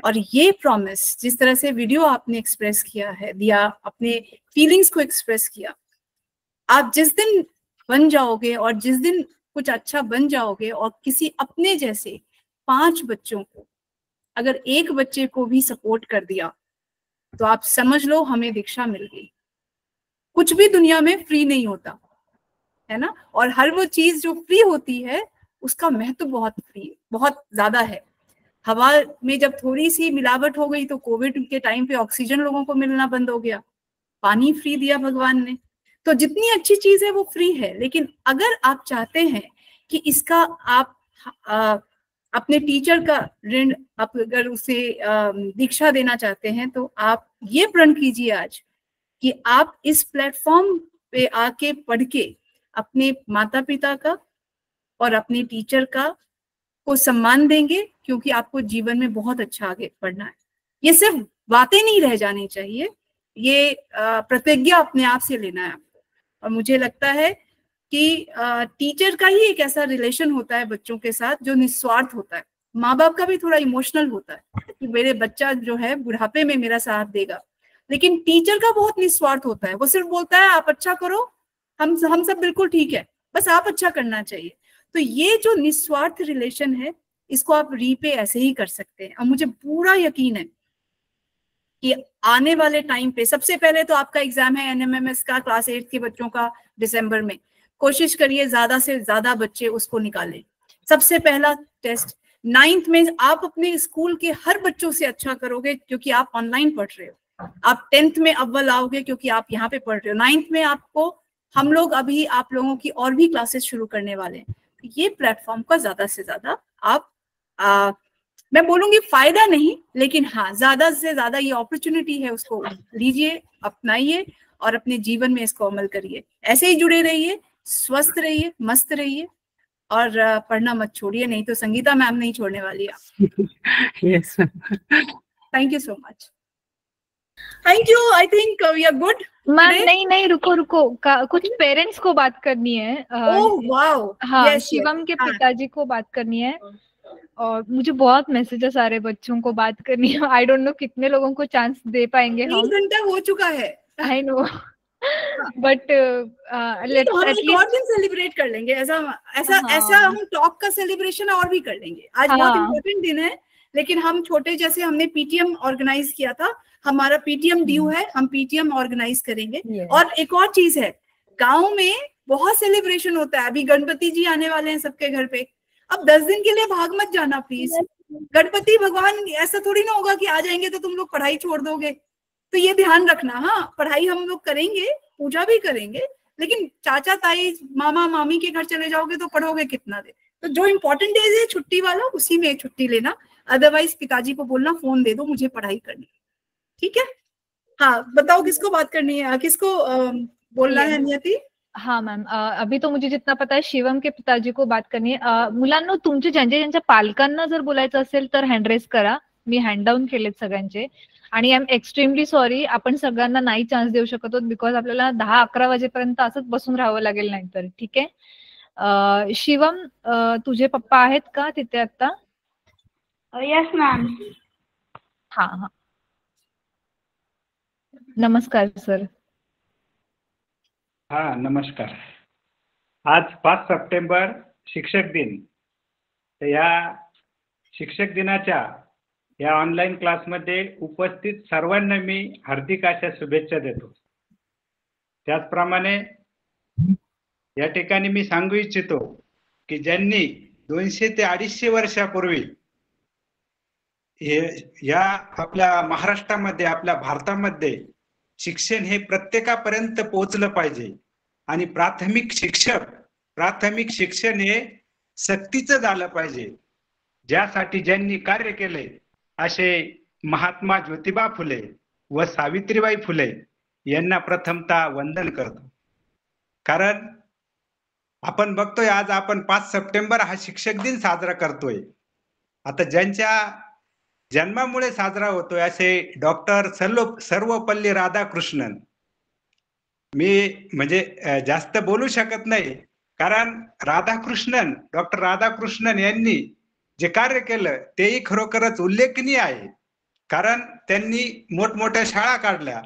और ये प्रॉमिस, जिस तरह से वीडियो आपने एक्सप्रेस किया है, दिया, अपने फीलिंग्स को एक्सप्रेस किया, आप जिस दिन बन जाओगे और जिस दिन कुछ अच्छा बन जाओगे और किसी अपने जैसे 5 बच्चों को, अगर एक बच्चे को भी सपोर्ट कर दिया तो आप समझ लो हमें दीक्षा मिल गई। कुछ भी दुनिया में फ्री नहीं होता है ना, और हर वो चीज जो फ्री होती है उसका महत्व बहुत ज्यादा है। हवा में जब थोड़ी सी मिलावट हो गई तो कोविड के टाइम पे ऑक्सीजन लोगों को मिलना बंद हो गया। पानी फ्री दिया भगवान ने। तो जितनी अच्छी चीज है वो फ्री है, लेकिन अगर आप चाहते हैं कि इसका आप अपने टीचर का ऋण, आप अगर उसे दीक्षा देना चाहते हैं, तो आप ये प्रण कीजिए आज कि आप इस प्लेटफॉर्म पे आके पढ़ के अपने माता पिता का और अपने टीचर का को सम्मान देंगे, क्योंकि आपको जीवन में बहुत अच्छा आगे बढ़ना है। ये सिर्फ बातें नहीं रह जानी चाहिए, ये प्रतिज्ञा अपने आप से लेना है आपको। और मुझे लगता है कि टीचर का ही एक ऐसा रिलेशन होता है बच्चों के साथ जो निस्वार्थ होता है। माँ बाप का भी थोड़ा इमोशनल होता है कि मेरे बच्चा जो है बुढ़ापे में मेरा साथ देगा, लेकिन टीचर का बहुत निस्वार्थ होता है। वो सिर्फ बोलता है आप अच्छा करो, हम सब बिल्कुल ठीक है, बस आप अच्छा करना चाहिए। तो ये जो निस्वार्थ रिलेशन है, इसको आप रीपे ऐसे ही कर सकते हैं। और मुझे पूरा यकीन है कि आने वाले टाइम पे, सबसे पहले तो आपका एग्जाम है NMMS का, क्लास 8 के बच्चों का दिसंबर में। कोशिश करिए ज्यादा से ज्यादा बच्चे उसको निकालें। सबसे पहला टेस्ट 9th में आप अपने स्कूल के हर बच्चों से अच्छा करोगे क्योंकि आप ऑनलाइन पढ़ रहे हो। आप 10th में अव्वल आओगे क्योंकि आप यहाँ पे पढ़ रहे हो। 9th में आपको हम लोग अभी आप लोगों की और भी क्लासेस शुरू करने वाले हैं। ये प्लेटफॉर्म का ज्यादा से ज्यादा आप मैं बोलूंगी फायदा नहीं, लेकिन हाँ ज्यादा से ज्यादा ये अपॉर्चुनिटी है, उसको लीजिए, अपनाइए और अपने जीवन में इसको अमल करिए। ऐसे ही जुड़े रहिए, स्वस्थ रहिए, मस्त रहिए और पढ़ना मत छोड़िए, नहीं तो संगीता मैम नहीं छोड़ने वाली आप। Yes, thank you so much. Thank you. I think we are good. Ma'am नहीं रुको कुछ पेरेंट्स को बात करनी है। ओह वाओ, हाँ, शिवम के पिताजी को बात करनी है और मुझे बहुत मैसेजेस आ रहे बच्चों को बात करनी है। आई डोंट नो कितने लोगों को चांस दे पाएंगे हम। 3 घंटा हो चुका है। आई नो, बट और दिन सेलिब्रेट कर लेंगे। ऐसा हम टॉक का सेलिब्रेशन और भी कर लेंगे। आज बहुत इम्पोर्टेंट दिन है, लेकिन हम छोटे जैसे हमने PTM ऑर्गेनाइज किया था, हमारा PTM ड्यू है, हम PTM ऑर्गेनाइज करेंगे। और एक और चीज है, गाँव में बहुत सेलिब्रेशन होता है। अभी गणपति जी आने वाले हैं सबके घर पे। अब 10 दिन के लिए भाग मत जाना प्लीज। गणपति भगवान ऐसा थोड़ी ना होगा कि आ जाएंगे तो तुम लोग पढ़ाई छोड़ दोगे। तो ये ध्यान रखना। हाँ, पढ़ाई हम लोग करेंगे, पूजा भी करेंगे, लेकिन चाचा ताई मामा मामी के घर चले जाओगे तो पढ़ोगे कितना देर। तो जो इम्पोर्टेंट डेज है छुट्टी वाला, उसी में छुट्टी लेना। अदरवाइज पिताजी को बोलना फोन दे दो, मुझे पढ़ाई करनी। ठीक है? हाँ, बताओ किसको बात करनी है, किसको बोलना है नियति? हा मॅम, अभी तो मुझे जितना पता है शिवम के पिताजी को बात करनी है। मुलांनो, तुमच्या ज्यांच्या पालकांना जर बोलायचं असेल तर हँड रेज करा, मी हँड डाऊन केलेत सगळ्यांचे. आणि आय एम एक्स्ट्रीमली सॉरी, आपण सगळ्यांना नाही चान्स देऊ शकत आहोत बिकॉज आपल्याला 10-11 वाजेपर्यंत असंच बसून राहावं लागेल नाहीतर. ठीक आहे. शिवम, तुझे पप्पा आहेत का तिथे आता? Yes ma'am. हा हा, नमस्कार सर. हा नमस्कार. आज 5 सप्टेंबर शिक्षक दिन. तर या शिक्षक दिनाच्या या ऑनलाईन क्लासमध्ये उपस्थित सर्वांना मी हार्दिक अशा शुभेच्छा देतो. त्याचप्रमाणे या ठिकाणी मी सांगू इच्छितो की ज्यांनी 200 ते 250 वर्षापूर्वी या आपल्या महाराष्ट्रामध्ये, आपल्या भारतामध्ये शिक्षण हे प्रत्येकापर्यंत पोहोचलं पाहिजे आणि प्राथमिक शिक्षण हे सक्तीचं झालं पाहिजे, ज्यासाठी ज्यांनी कार्य केले असे महात्मा ज्योतिबा फुले व सावित्रीबाई फुले यांना प्रथमतः वंदन करतो. कारण आपण बघतोय आज आपण 5 सप्टेंबर हा शिक्षक दिन साजरा करतोय. आता ज्यांच्या जन्मामुळे साजरा होतोय असे डॉक्टर सर्वपल्ली राधाकृष्णन. मी म्हणजे जास्त बोलू शकत नाही, कारण डॉक्टर राधाकृष्णन यांनी जे कार्य केलं तेही खरोखरच उल्लेखनीय आहे. कारण त्यांनी मोठमोठ्या शाळा काढल्या,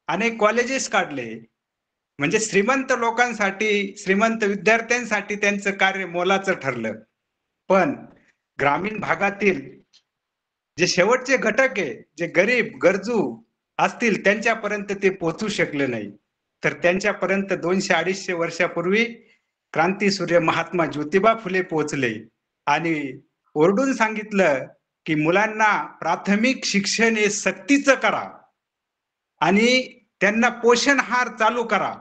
अनेक कॉलेजेस काढले, म्हणजे श्रीमंत लोकांसाठी, श्रीमंत विद्यार्थ्यांसाठी त्यांचं कार्य मोलाचं ठरलं. पण ग्रामीण भागातील जे शेवटचे घटक आहे, जे गरीब गरजू असतील, त्यांच्यापर्यंत ते पोहोचू शकले नाही. तर त्यांच्यापर्यंत 200-250 वर्षापूर्वी क्रांतीसूर्य महात्मा ज्योतिबा फुले पोहोचले आणि ओरडून सांगितलं की मुलांना प्राथमिक शिक्षण हे सक्तीचं करा आणि त्यांना पोषण आहार चालू करा.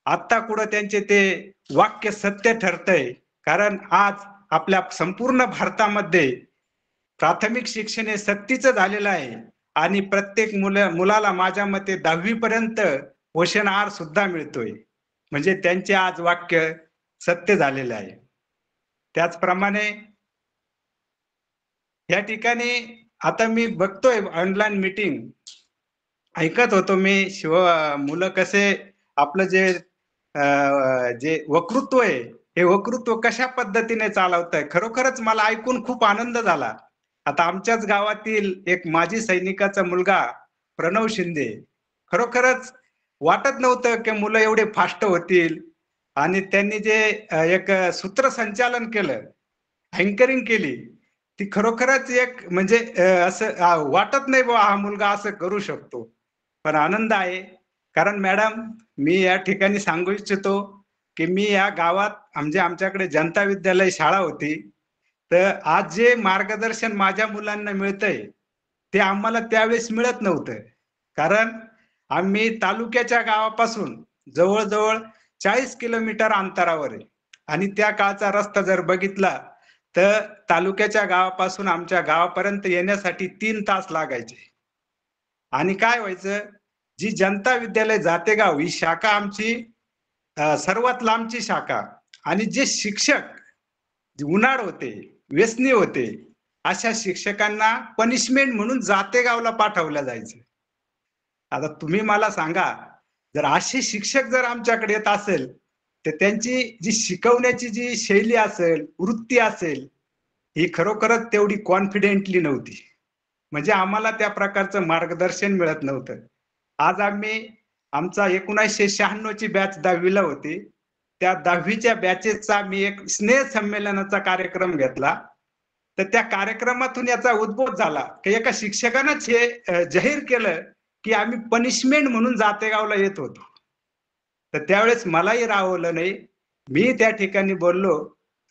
आता कुठं त्यांचे ते वाक्य सत्य ठरतंय, कारण आज आपल्या संपूर्ण भारतामध्ये प्राथमिक शिक्षण हे सक्तीचं झालेलं आहे आणि प्रत्येक मुलाला माझ्या मते 10वी पर्यंत पोषण आहार सुद्धा मिळतोय. म्हणजे त्यांचे आज वाक्य सत्य झालेलं आहे. त्याचप्रमाणे या ठिकाणी आता मी बघतोय ऑनलाईन मीटिंग ऐकत होतो मी, मुलं कसे आपलं जे वक्तृत्व आहे हे वक्तृत्व कशा पद्धतीने चालवत आहे, खरोखरच मला ऐकून खूप आनंद झाला. आता आमच्याच गावातील एक माजी सैनिकाचा मुलगा प्रणव शिंदे, खरोखरच वाटत नव्हतं की मुलं एवढे फास्ट होतील आणि त्यांनी जे एक सूत्रसंचालन केलं, अँकरिंग केली, ती खरोखरच एक म्हणजे असं वाटत नाही बा हा मुलगा असं करू शकतो. पण आनंद आहे, कारण मॅडम मी या ठिकाणी सांगू इच्छितो की मी या गावात आमच्याकडे जनता विद्यालय शाळा होती, तर आज जे मार्गदर्शन माझ्या मुलांना मिळतंय ते आम्हाला त्यावेळेस मिळत नव्हतं. कारण आम्ही तालुक्याच्या गावापासून जवळजवळ 40 किलोमीटर अंतरावर आहे आणि त्या काळचा रस्ता जर बघितला तर तालुक्याच्या गावापासून आमच्या गावापर्यंत येण्यासाठी 3 तास लागायचे. आणि काय व्हायचं, जी जनता विद्यालय जातेगाव ही शाखा आमची सर्वात लांबची शाखा, आणि जे शिक्षक उन्हाळ होते, व्यसनी होते, अशा शिक्षकांना पनिशमेंट म्हणून जातेगावला पाठवलं जायचं. आता तुम्ही मला सांगा, जर असे शिक्षक जर आमच्याकडे येत असेल तर त्यांची जी शिकवण्याची जी शैली असेल, वृत्ती असेल, ही खरोखरच तेवढी कॉन्फिडेंटली नव्हती. म्हणजे आम्हाला त्या प्रकारचं मार्गदर्शन मिळत नव्हतं. आज आमचा 1996ची बॅच 10वीला होती, त्या 10वीच्या बॅचेसचा मी एक स्नेह संमेलनाचा कार्यक्रम घेतला. तर त्या कार्यक्रमातून याचा उद्भव झाला की एका शिक्षकानंच हे जाहीर केलं की आम्ही पनिशमेंट म्हणून जातेगावला येत होतो. तर त्यावेळेस मलाही राहवलं नाही, मी त्या ठिकाणी बोललो,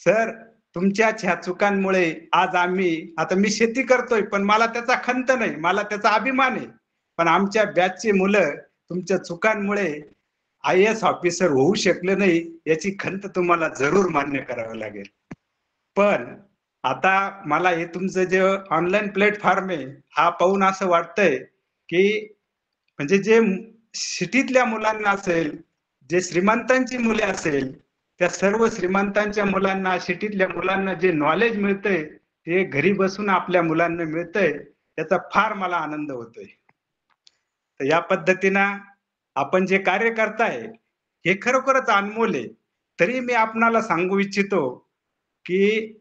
सर तुमच्या ह्या चुकांमुळे आज आता मी शेती करतोय पण मला त्याचा खंत नाही, मला त्याचा अभिमान आहे, पण आमच्या बॅचची मुलं तुमच्या चुकांमुळे IAS ऑफिसर होऊ शकले नाही याची खंत तुम्हाला जरूर मान्य करावं लागेल. पण आता मला हे तुमचं जे ऑनलाईन प्लॅटफॉर्म आहे हा पाहून असं वाटतंय की म्हणजे जे सिटीतल्या मुलांना असेल, जे श्रीमंतांची मुले असेल, त्या सर्व श्रीमंतांच्या मुलांना, सिटीतल्या मुलांना जे नॉलेज मिळतंय ते घरी बसून आपल्या मुलांना मिळतंय, त्याचा फार मला आनंद होतोय. तर या पद्धतीनं आपण जे कार्य करताय हे खरोखरच अनमोल आहे. तरी मी आपणाला सांगू इच्छितो की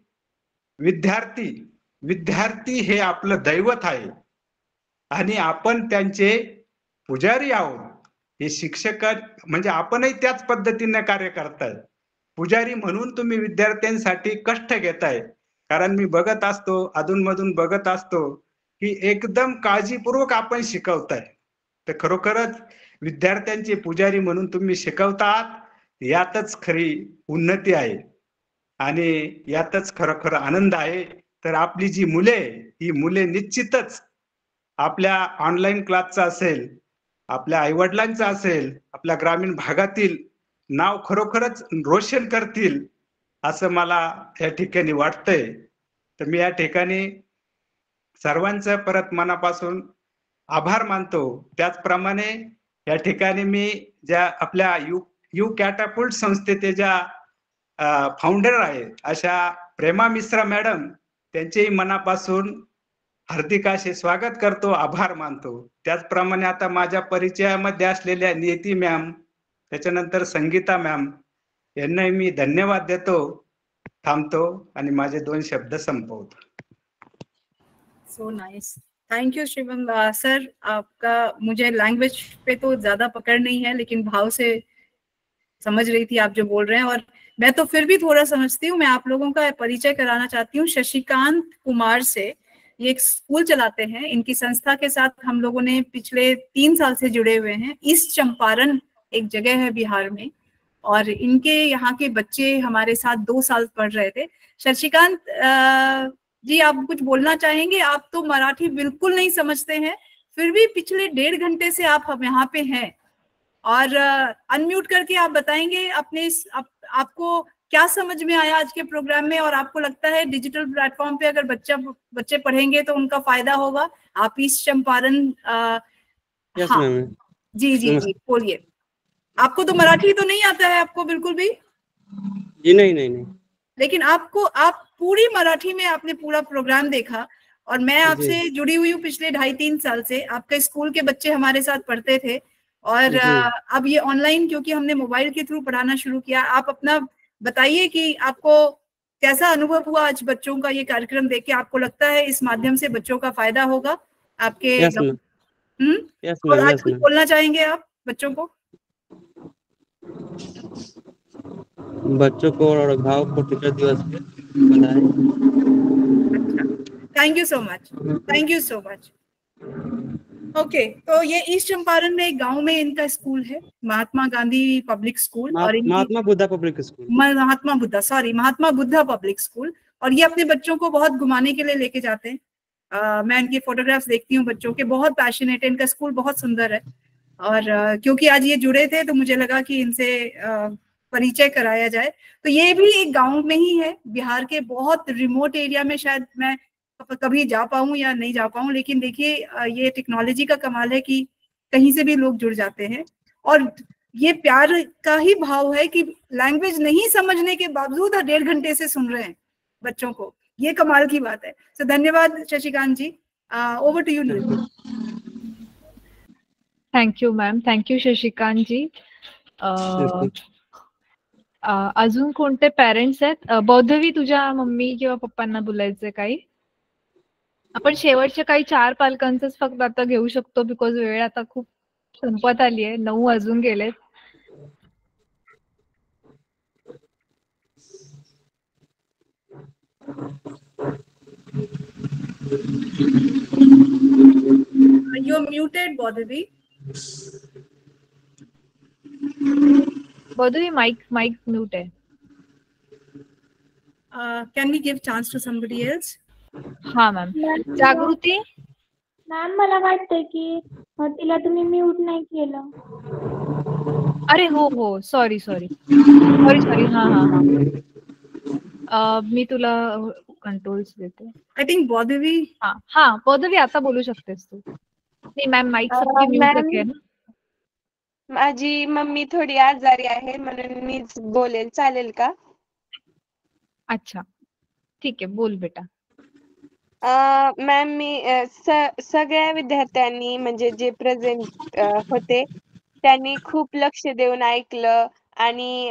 विद्यार्थी हे आपलं दैवत आहे आणि आपण त्यांचे पुजारी आहोत. हे शिक्षक म्हणजे आपणही त्याच पद्धतीने कार्य करताय. पुजारी म्हणून तुम्ही विद्यार्थ्यांसाठी कष्ट घेताय. कारण मी बघत असतो, अधूनमधून बघत असतो की एकदम काळजीपूर्वक आपण शिकवताय. तर खरोखरच विद्यार्थ्यांचे पुजारी म्हणून तुम्ही शिकवतात, यातच खरी उन्नती आहे आणि यातच खरोखर आनंद आहे. तर आपली जी मुले, ही मुले निश्चितच आपल्या ऑनलाईन क्लासचा असेल, आपल्या आईवडिलांचा असेल, आपल्या ग्रामीण भागातील नाव खरोखरच रोशन करतील असं मला या ठिकाणी वाटतंय. तर मी या ठिकाणी सर्वांचं परत मनापासून आभार मानतो. त्याचप्रमाणे या ठिकाणी मी ज्या आपल्या यू कॅटापुल्ट संस्थेचे ज्या फाउंडर आहेत अशा प्रेमा मिश्रा मॅडम, त्यांचेही मनापासून हार्दिक असे स्वागत करतो, आभार मानतो. त्याचप्रमाणे आता माझ्या परिचयामध्ये असलेल्या नियती मॅम, त्याच्यानंतर संगीता मॅम, यांनाही मी धन्यवाद देतो. थांबतो आणि माझे 2 शब्द संपवतो. So nice, thank you Shivam sir. आपका मुझे लैंग्वेज पे तो ज्यादा पकड़ नहीं है, लेकिन भाव से समझ रही थी आप जो बोल रहे हैं, और मैं तो फिर भी थोड़ा समझती हूँ. मैं आप लोगों का परिचय कराना चाहती हूँ शशिकांत कुमार से. ये एक स्कूल चलाते हैं. इनकी संस्था के साथ हम लोगों ने पिछले 3 साल से जुड़े हुए हैं. ईस्ट चंपारण एक जगह है बिहार में, और इनके यहाँ के बच्चे हमारे साथ 2 साल पढ़ रहे थे. शशिकांत जी, आप कुछ बोलना चाहेंगे? आप तो मराठी बिल्कुल नहीं समझते हैं, फिर भी पिछले 1.5 घंटे से आप हम यहाँ पे हैं, और अनम्यूट करके आप बताएंगे अपने आपको क्या समझ में आया आज के प्रोग्राम में, और आपको लगता है डिजिटल प्लेटफॉर्म पे अगर बच्चे पढ़ेंगे तो उनका फायदा होगा. आप ईस्ट चंपारण हाँ जी जी जी बोलिए. आपको तो मराठी तो नहीं आता है आपको बिल्कुल भी? जी नहीं. लेकिन आप पूरी मराठी में आपने पूरा प्रोग्राम देखा, और मैं आपसे जुड़ी हुई हूँ पिछले 2.5-3 साल से. आपके स्कूल के बच्चे हमारे साथ पढ़ते थे, और अब ये ऑनलाइन क्योंकि हमने मोबाइल के थ्रू पढ़ाना शुरू किया. आप अपना बताइए कि आपको कैसा अनुभव हुआ आज बच्चों का ये कार्यक्रम देख के. आपको लगता है इस माध्यम से बच्चों का फायदा होगा आपके? और आज कुछ बोलना चाहेंगे आप बच्चों को? बच्चों को और भाव को टीचर दिवस पे बधाई. Thank you so much, thank you so much. Okay, तो ये ईस्ट चंपारण में एक गांव में इनका स्कूल है, महात्मा गांधी पब्लिक स्कूल, और Mahatma Buddha public school, Mahatma Buddha public school. और ये अपने बच्चों को बहुत घुमाने के लिए लेके जाते हैं. मैं इनकी फोटोग्राफ्स देखती हूँ बच्चों के, बहुत पैशनेट है. इनका स्कूल बहुत सुंदर है, और क्योंकि आज ये जुड़े थे तो मुझे लगा कि इनसे परिचय कराया जाए. तो ये भी एक गांव में ही है, बिहार के बहुत रिमोट एरिया में. शायद मैं कभी जा पाऊं या नहीं जा पाऊं, लेकिन देखिए ये टेक्नोलॉजी का कमाल है कि कहीं से भी लोग जुड़ जाते हैं. और ये प्यार का ही भाव है कि लैंग्वेज नहीं समझने के बावजूद 1.5 घंटे से सुन रहे हैं बच्चों को. ये कमाल की बात है. तो धन्यवाद Shashikant ji. Over to you. Thank you ma'am, thank you Shashikant ji. अजून कोणते पेरेंट्स आहेत? बौद्धवी, तुझ्या मम्मी किंवा पप्पांना बोलायचंय काही? आपण शेवटचे काही 4 पालकांचंच फक्त आता घेऊ शकतो, बिकॉज वेळ आता खूप संपत आली आहे. 9 वाजून गेलेत. You're muted, Bodhi. Bodhi, mic mute है. Can we give chance to somebody else? हाँ मैम. जागृती मॅम, मला वाटतं की तिला तुम्ही म्यूट नाही केलं. अरे हो सॉरी हाँ. मी तुला कंट्रोल्स देते. I think Baudhvi. हाँ बौद्धवी, आता बोलू शकतेस तू. नाही मॅम, माईक सबकी म्यूट रखे ना. माझी मम्मी थोडी आजारी आहे, म्हणून मीच बोलेल, चालेल का? अच्छा ठीक आहे, बोल बेटा. मॅम मी सगळ्या विद्यार्थ्यांनी म्हणजे जे प्रेझेंट होते त्यांनी खूप लक्ष देऊन ऐकलं आणि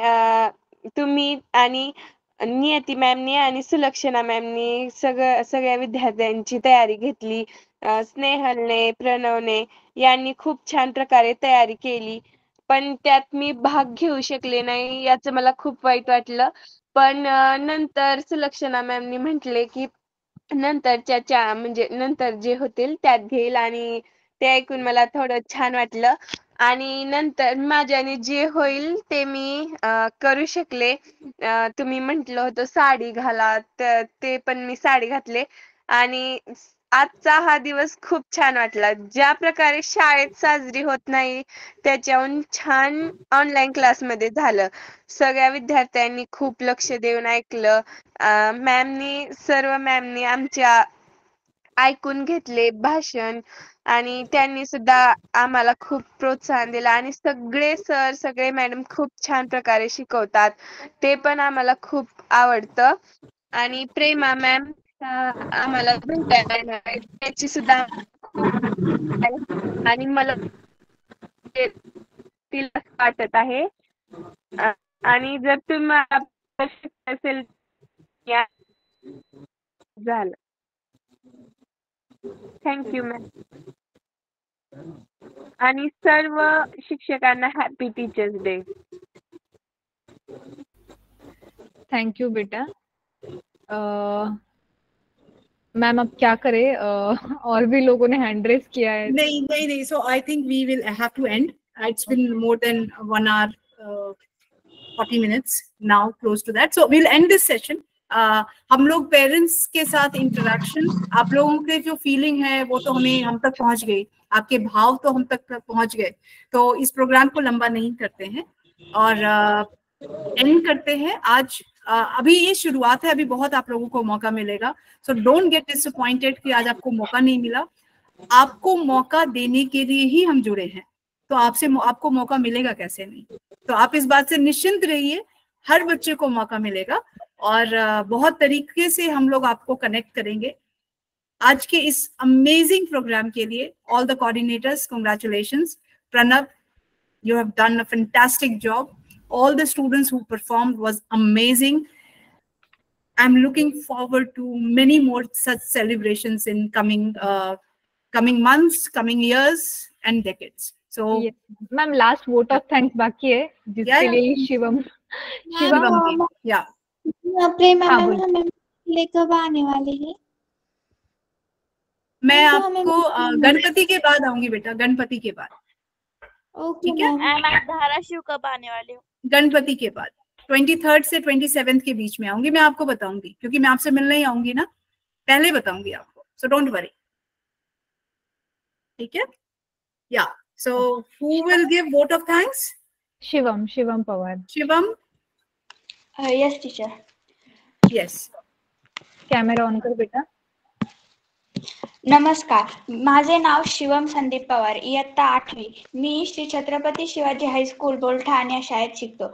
तुम्ही आणि नियती मॅमनी आणि सुलक्षणा मॅमनी सगळ्या विद्यार्थ्यांची तयारी घेतली. स्नेहलने, प्रणवने यांनी खूप छान प्रकारे तयारी केली. पण त्यात मी भाग घेऊ शकले नाही याचं मला खूप वाईट वाटलं. पण नंतर सुलक्षणा मॅमनी म्हटले की नंतरच्या म्हणजे नंतर जे होतील त्यात घेईल आणि ते ऐकून मला थोडं छान वाटलं. आणि नंतर माझ्याने जे होईल ते मी करू शकले. तुम्ही म्हटलं होतं साडी घाला, तर ते पण मी साडी घातले आणि आजचा हा दिवस खूप छान वाटला. ज्या प्रकारे शाळेत साजरी होत नाही त्याच्याहून छान ऑनलाईन क्लासमध्ये झालं. सगळ्या विद्यार्थ्यांनी खूप लक्ष देऊन ऐकलं. सर्व मॅमनी आमच्या ऐकून घेतले भाषण आणि त्यांनी सुद्धा आम्हाला खूप प्रोत्साहन दिलं आणि सगळे सर सगळे मॅडम खूप छान प्रकारे शिकवतात. ते पण आम्हाला खूप आवडतं. आणि प्रेमा मॅम आम्हाला भेटायला येणार आहेत, त्याची सुद्धा खूप आणि मला तिला वाटत आहे. आणि जर तुम्हाला असेल या झालं. Thank you ma'am. आणि सर्व शिक्षकांना happy teachers day. Thank you बेटा. मैम अब क्या करें, और भी लोगों ने हैंड रेस किया है. नहीं. So I think we will have to end. It's been more than 1 hour 40 minutes now, close to that. So we'll end this session. हम लोग पेरेंट्स के साथ इंटरेक्शन, आप लोगों के जो फीलिंग है वो तो हम तक पहुंच गई, आपके भाव तो हम तक पहुंच गए. तो इस प्रोग्राम को लंबा नहीं करते हैं और एंड करते हैं आज. अभी ये शुरुआत है, अभी बहुत आप लोगों को मौका मिलेगा. सो डोंट गेट डिसअपॉइंटेड कि आज आपको मौका नहीं मिला. आपको मौका देने के लिए ही हम जुड़े हैं, तो आपको मौका मिलेगा कैसे नहीं. तो आप इस बात से निश्चिंत रहिए, हर बच्चे को मौका मिलेगा और बहुत तरीके से हम लोग आपको कनेक्ट करेंगे. आज के इस अमेजिंग प्रोग्राम के लिए all the coordinators, congratulations. Pranav, you have done a fantastic job. All the students who performed was amazing. I'm looking forward to many more such celebrations in coming months, coming years and decades. So ma'am last vote of thanks बाकी है जिसके लिए शिवम या प्रेमा मैम हमें लेकर आने वाले हैं. मैं आपको गणपति के बाद आऊंगी बेटा, गणपति के बाद. ठीक है. धाराशिव कब आने वाले हो? गणपति के बाद 23rd से 27th के बीच में आऊंगी. मैं आपको बताऊंगी क्योंकि मैं आपसे मिलने ही आऊंगी ना, पहले बताऊंगी आपको. सो डोंट वरी. ठीक है. या so who will give vote of thanks? Shivam Pawar. Shivam. Yes teacher. Yes. Camera on कर बेटा. नमस्कार, माझे नाव शिवम संदीप पवार, इयत्ता 8वी. मी श्री छत्रपती शिवाजी हायस्कूल बोलठाण या शाळेत शिकतो.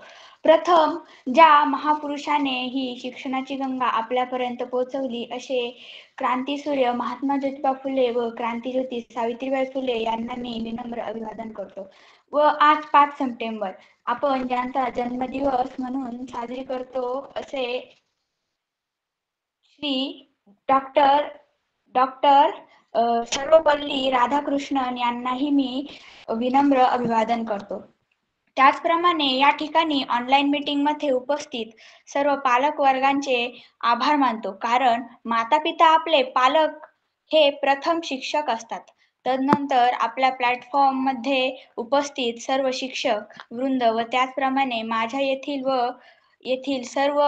प्रथम ज्या महापुरुषाने ही शिक्षणाची गंगा आपल्यापर्यंत पोहोचवली असे क्रांतीसूर्य महात्मा ज्योतिबा फुले व क्रांतीज्योती सावित्रीबाई फुले यांना मी विनम्र अभिवादन करतो. व आज 5 सप्टेंबर आपण ज्यांचा जन्मदिवस म्हणून साजरी करतो असे श्री डॉक्टर सर्वपल्ली राधाकृष्णन यांनाही मी विनम्र अभिवादन करतो. त्याचप्रमाणे या ठिकाणी ऑनलाईन मीटिंग मध्ये उपस्थित सर्व पालक वर्गांचे आभार मानतो, कारण माता पिता आपले पालक हे प्रथम शिक्षक असतात. तदनंतर आपल्या प्लॅटफॉर्म मध्ये उपस्थित सर्व शिक्षक वृंद व त्याचप्रमाणे माझ्या येथील सर्व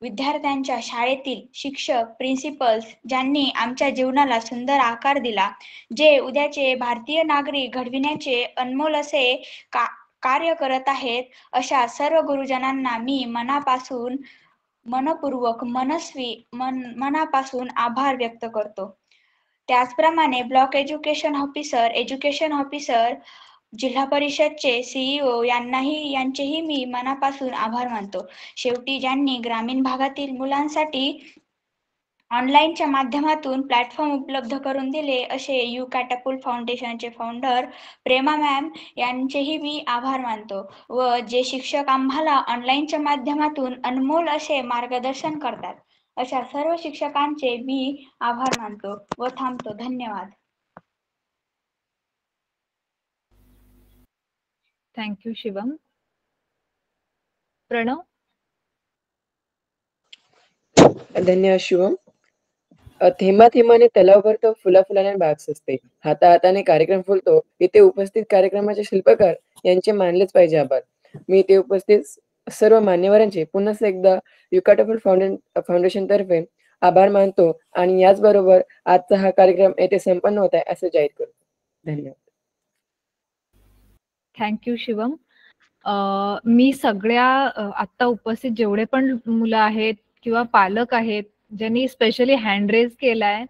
विद्यार्थ्यांच्या शाळेतील शिक्षक, प्रिन्सिपल्स ज्यांनी आमच्या जीवनाला सुंदर आकार दिला, जे उद्याचे भारतीय नागरिक घडविण्याचे अनमोल असे कार्य करत आहेत, अशा सर्व गुरुजनांना मी मनापासून आभार व्यक्त करतो. त्याचप्रमाणे ब्लॉक एज्युकेशन ऑफिसर, जिल्हा परिषदचे सीईओ यांचेही मी मनापासून आभार मानतो. शेवटी ज्यांनी ग्रामीण भागातील मुलांसाठी ऑनलाईनच्या माध्यमातून प्लॅटफॉर्म उपलब्ध करून दिले असे यू कॅटॅपुल्ट फाउंडेशनचे फाउंडर प्रेमा मॅम यांचेही मी आभार मानतो व जे शिक्षक आम्हाला ऑनलाईनच्या माध्यमातून अनमोल असे मार्गदर्शन करतात अशा सर्व शिक्षकांचे मी आभार मानतो व थांबतो. धन्यवाद. थँक्यू शिवम. प्रणव. धन्यवाद शिवम. थेंबा थेंबाने तलाव भरतो, फुला फुलाने बाग सजते, हाता हाताने कार्यक्रम फुलतो. इथे उपस्थित कार्यक्रमाचे शिल्पकार यांचे मानलेच पाहिजे आभार. मी इथे उपस्थित सर्व मान्यवरांचे पुन्हा एकदा यू कॅटॅपुल्ट फाउंडेशन तर्फे आभार मानतो आणि याचबरोबर आजचा हा कार्यक्रम येथे संपन्न होत आहे असे जाहीर करतो. धन्यवाद. थँक्यू शिवम. मी सगळ्या आता उपस्थित जेवढे पण मुलं आहेत किंवा पालक आहेत ज्यांनी स्पेशली हँड रेज केलाय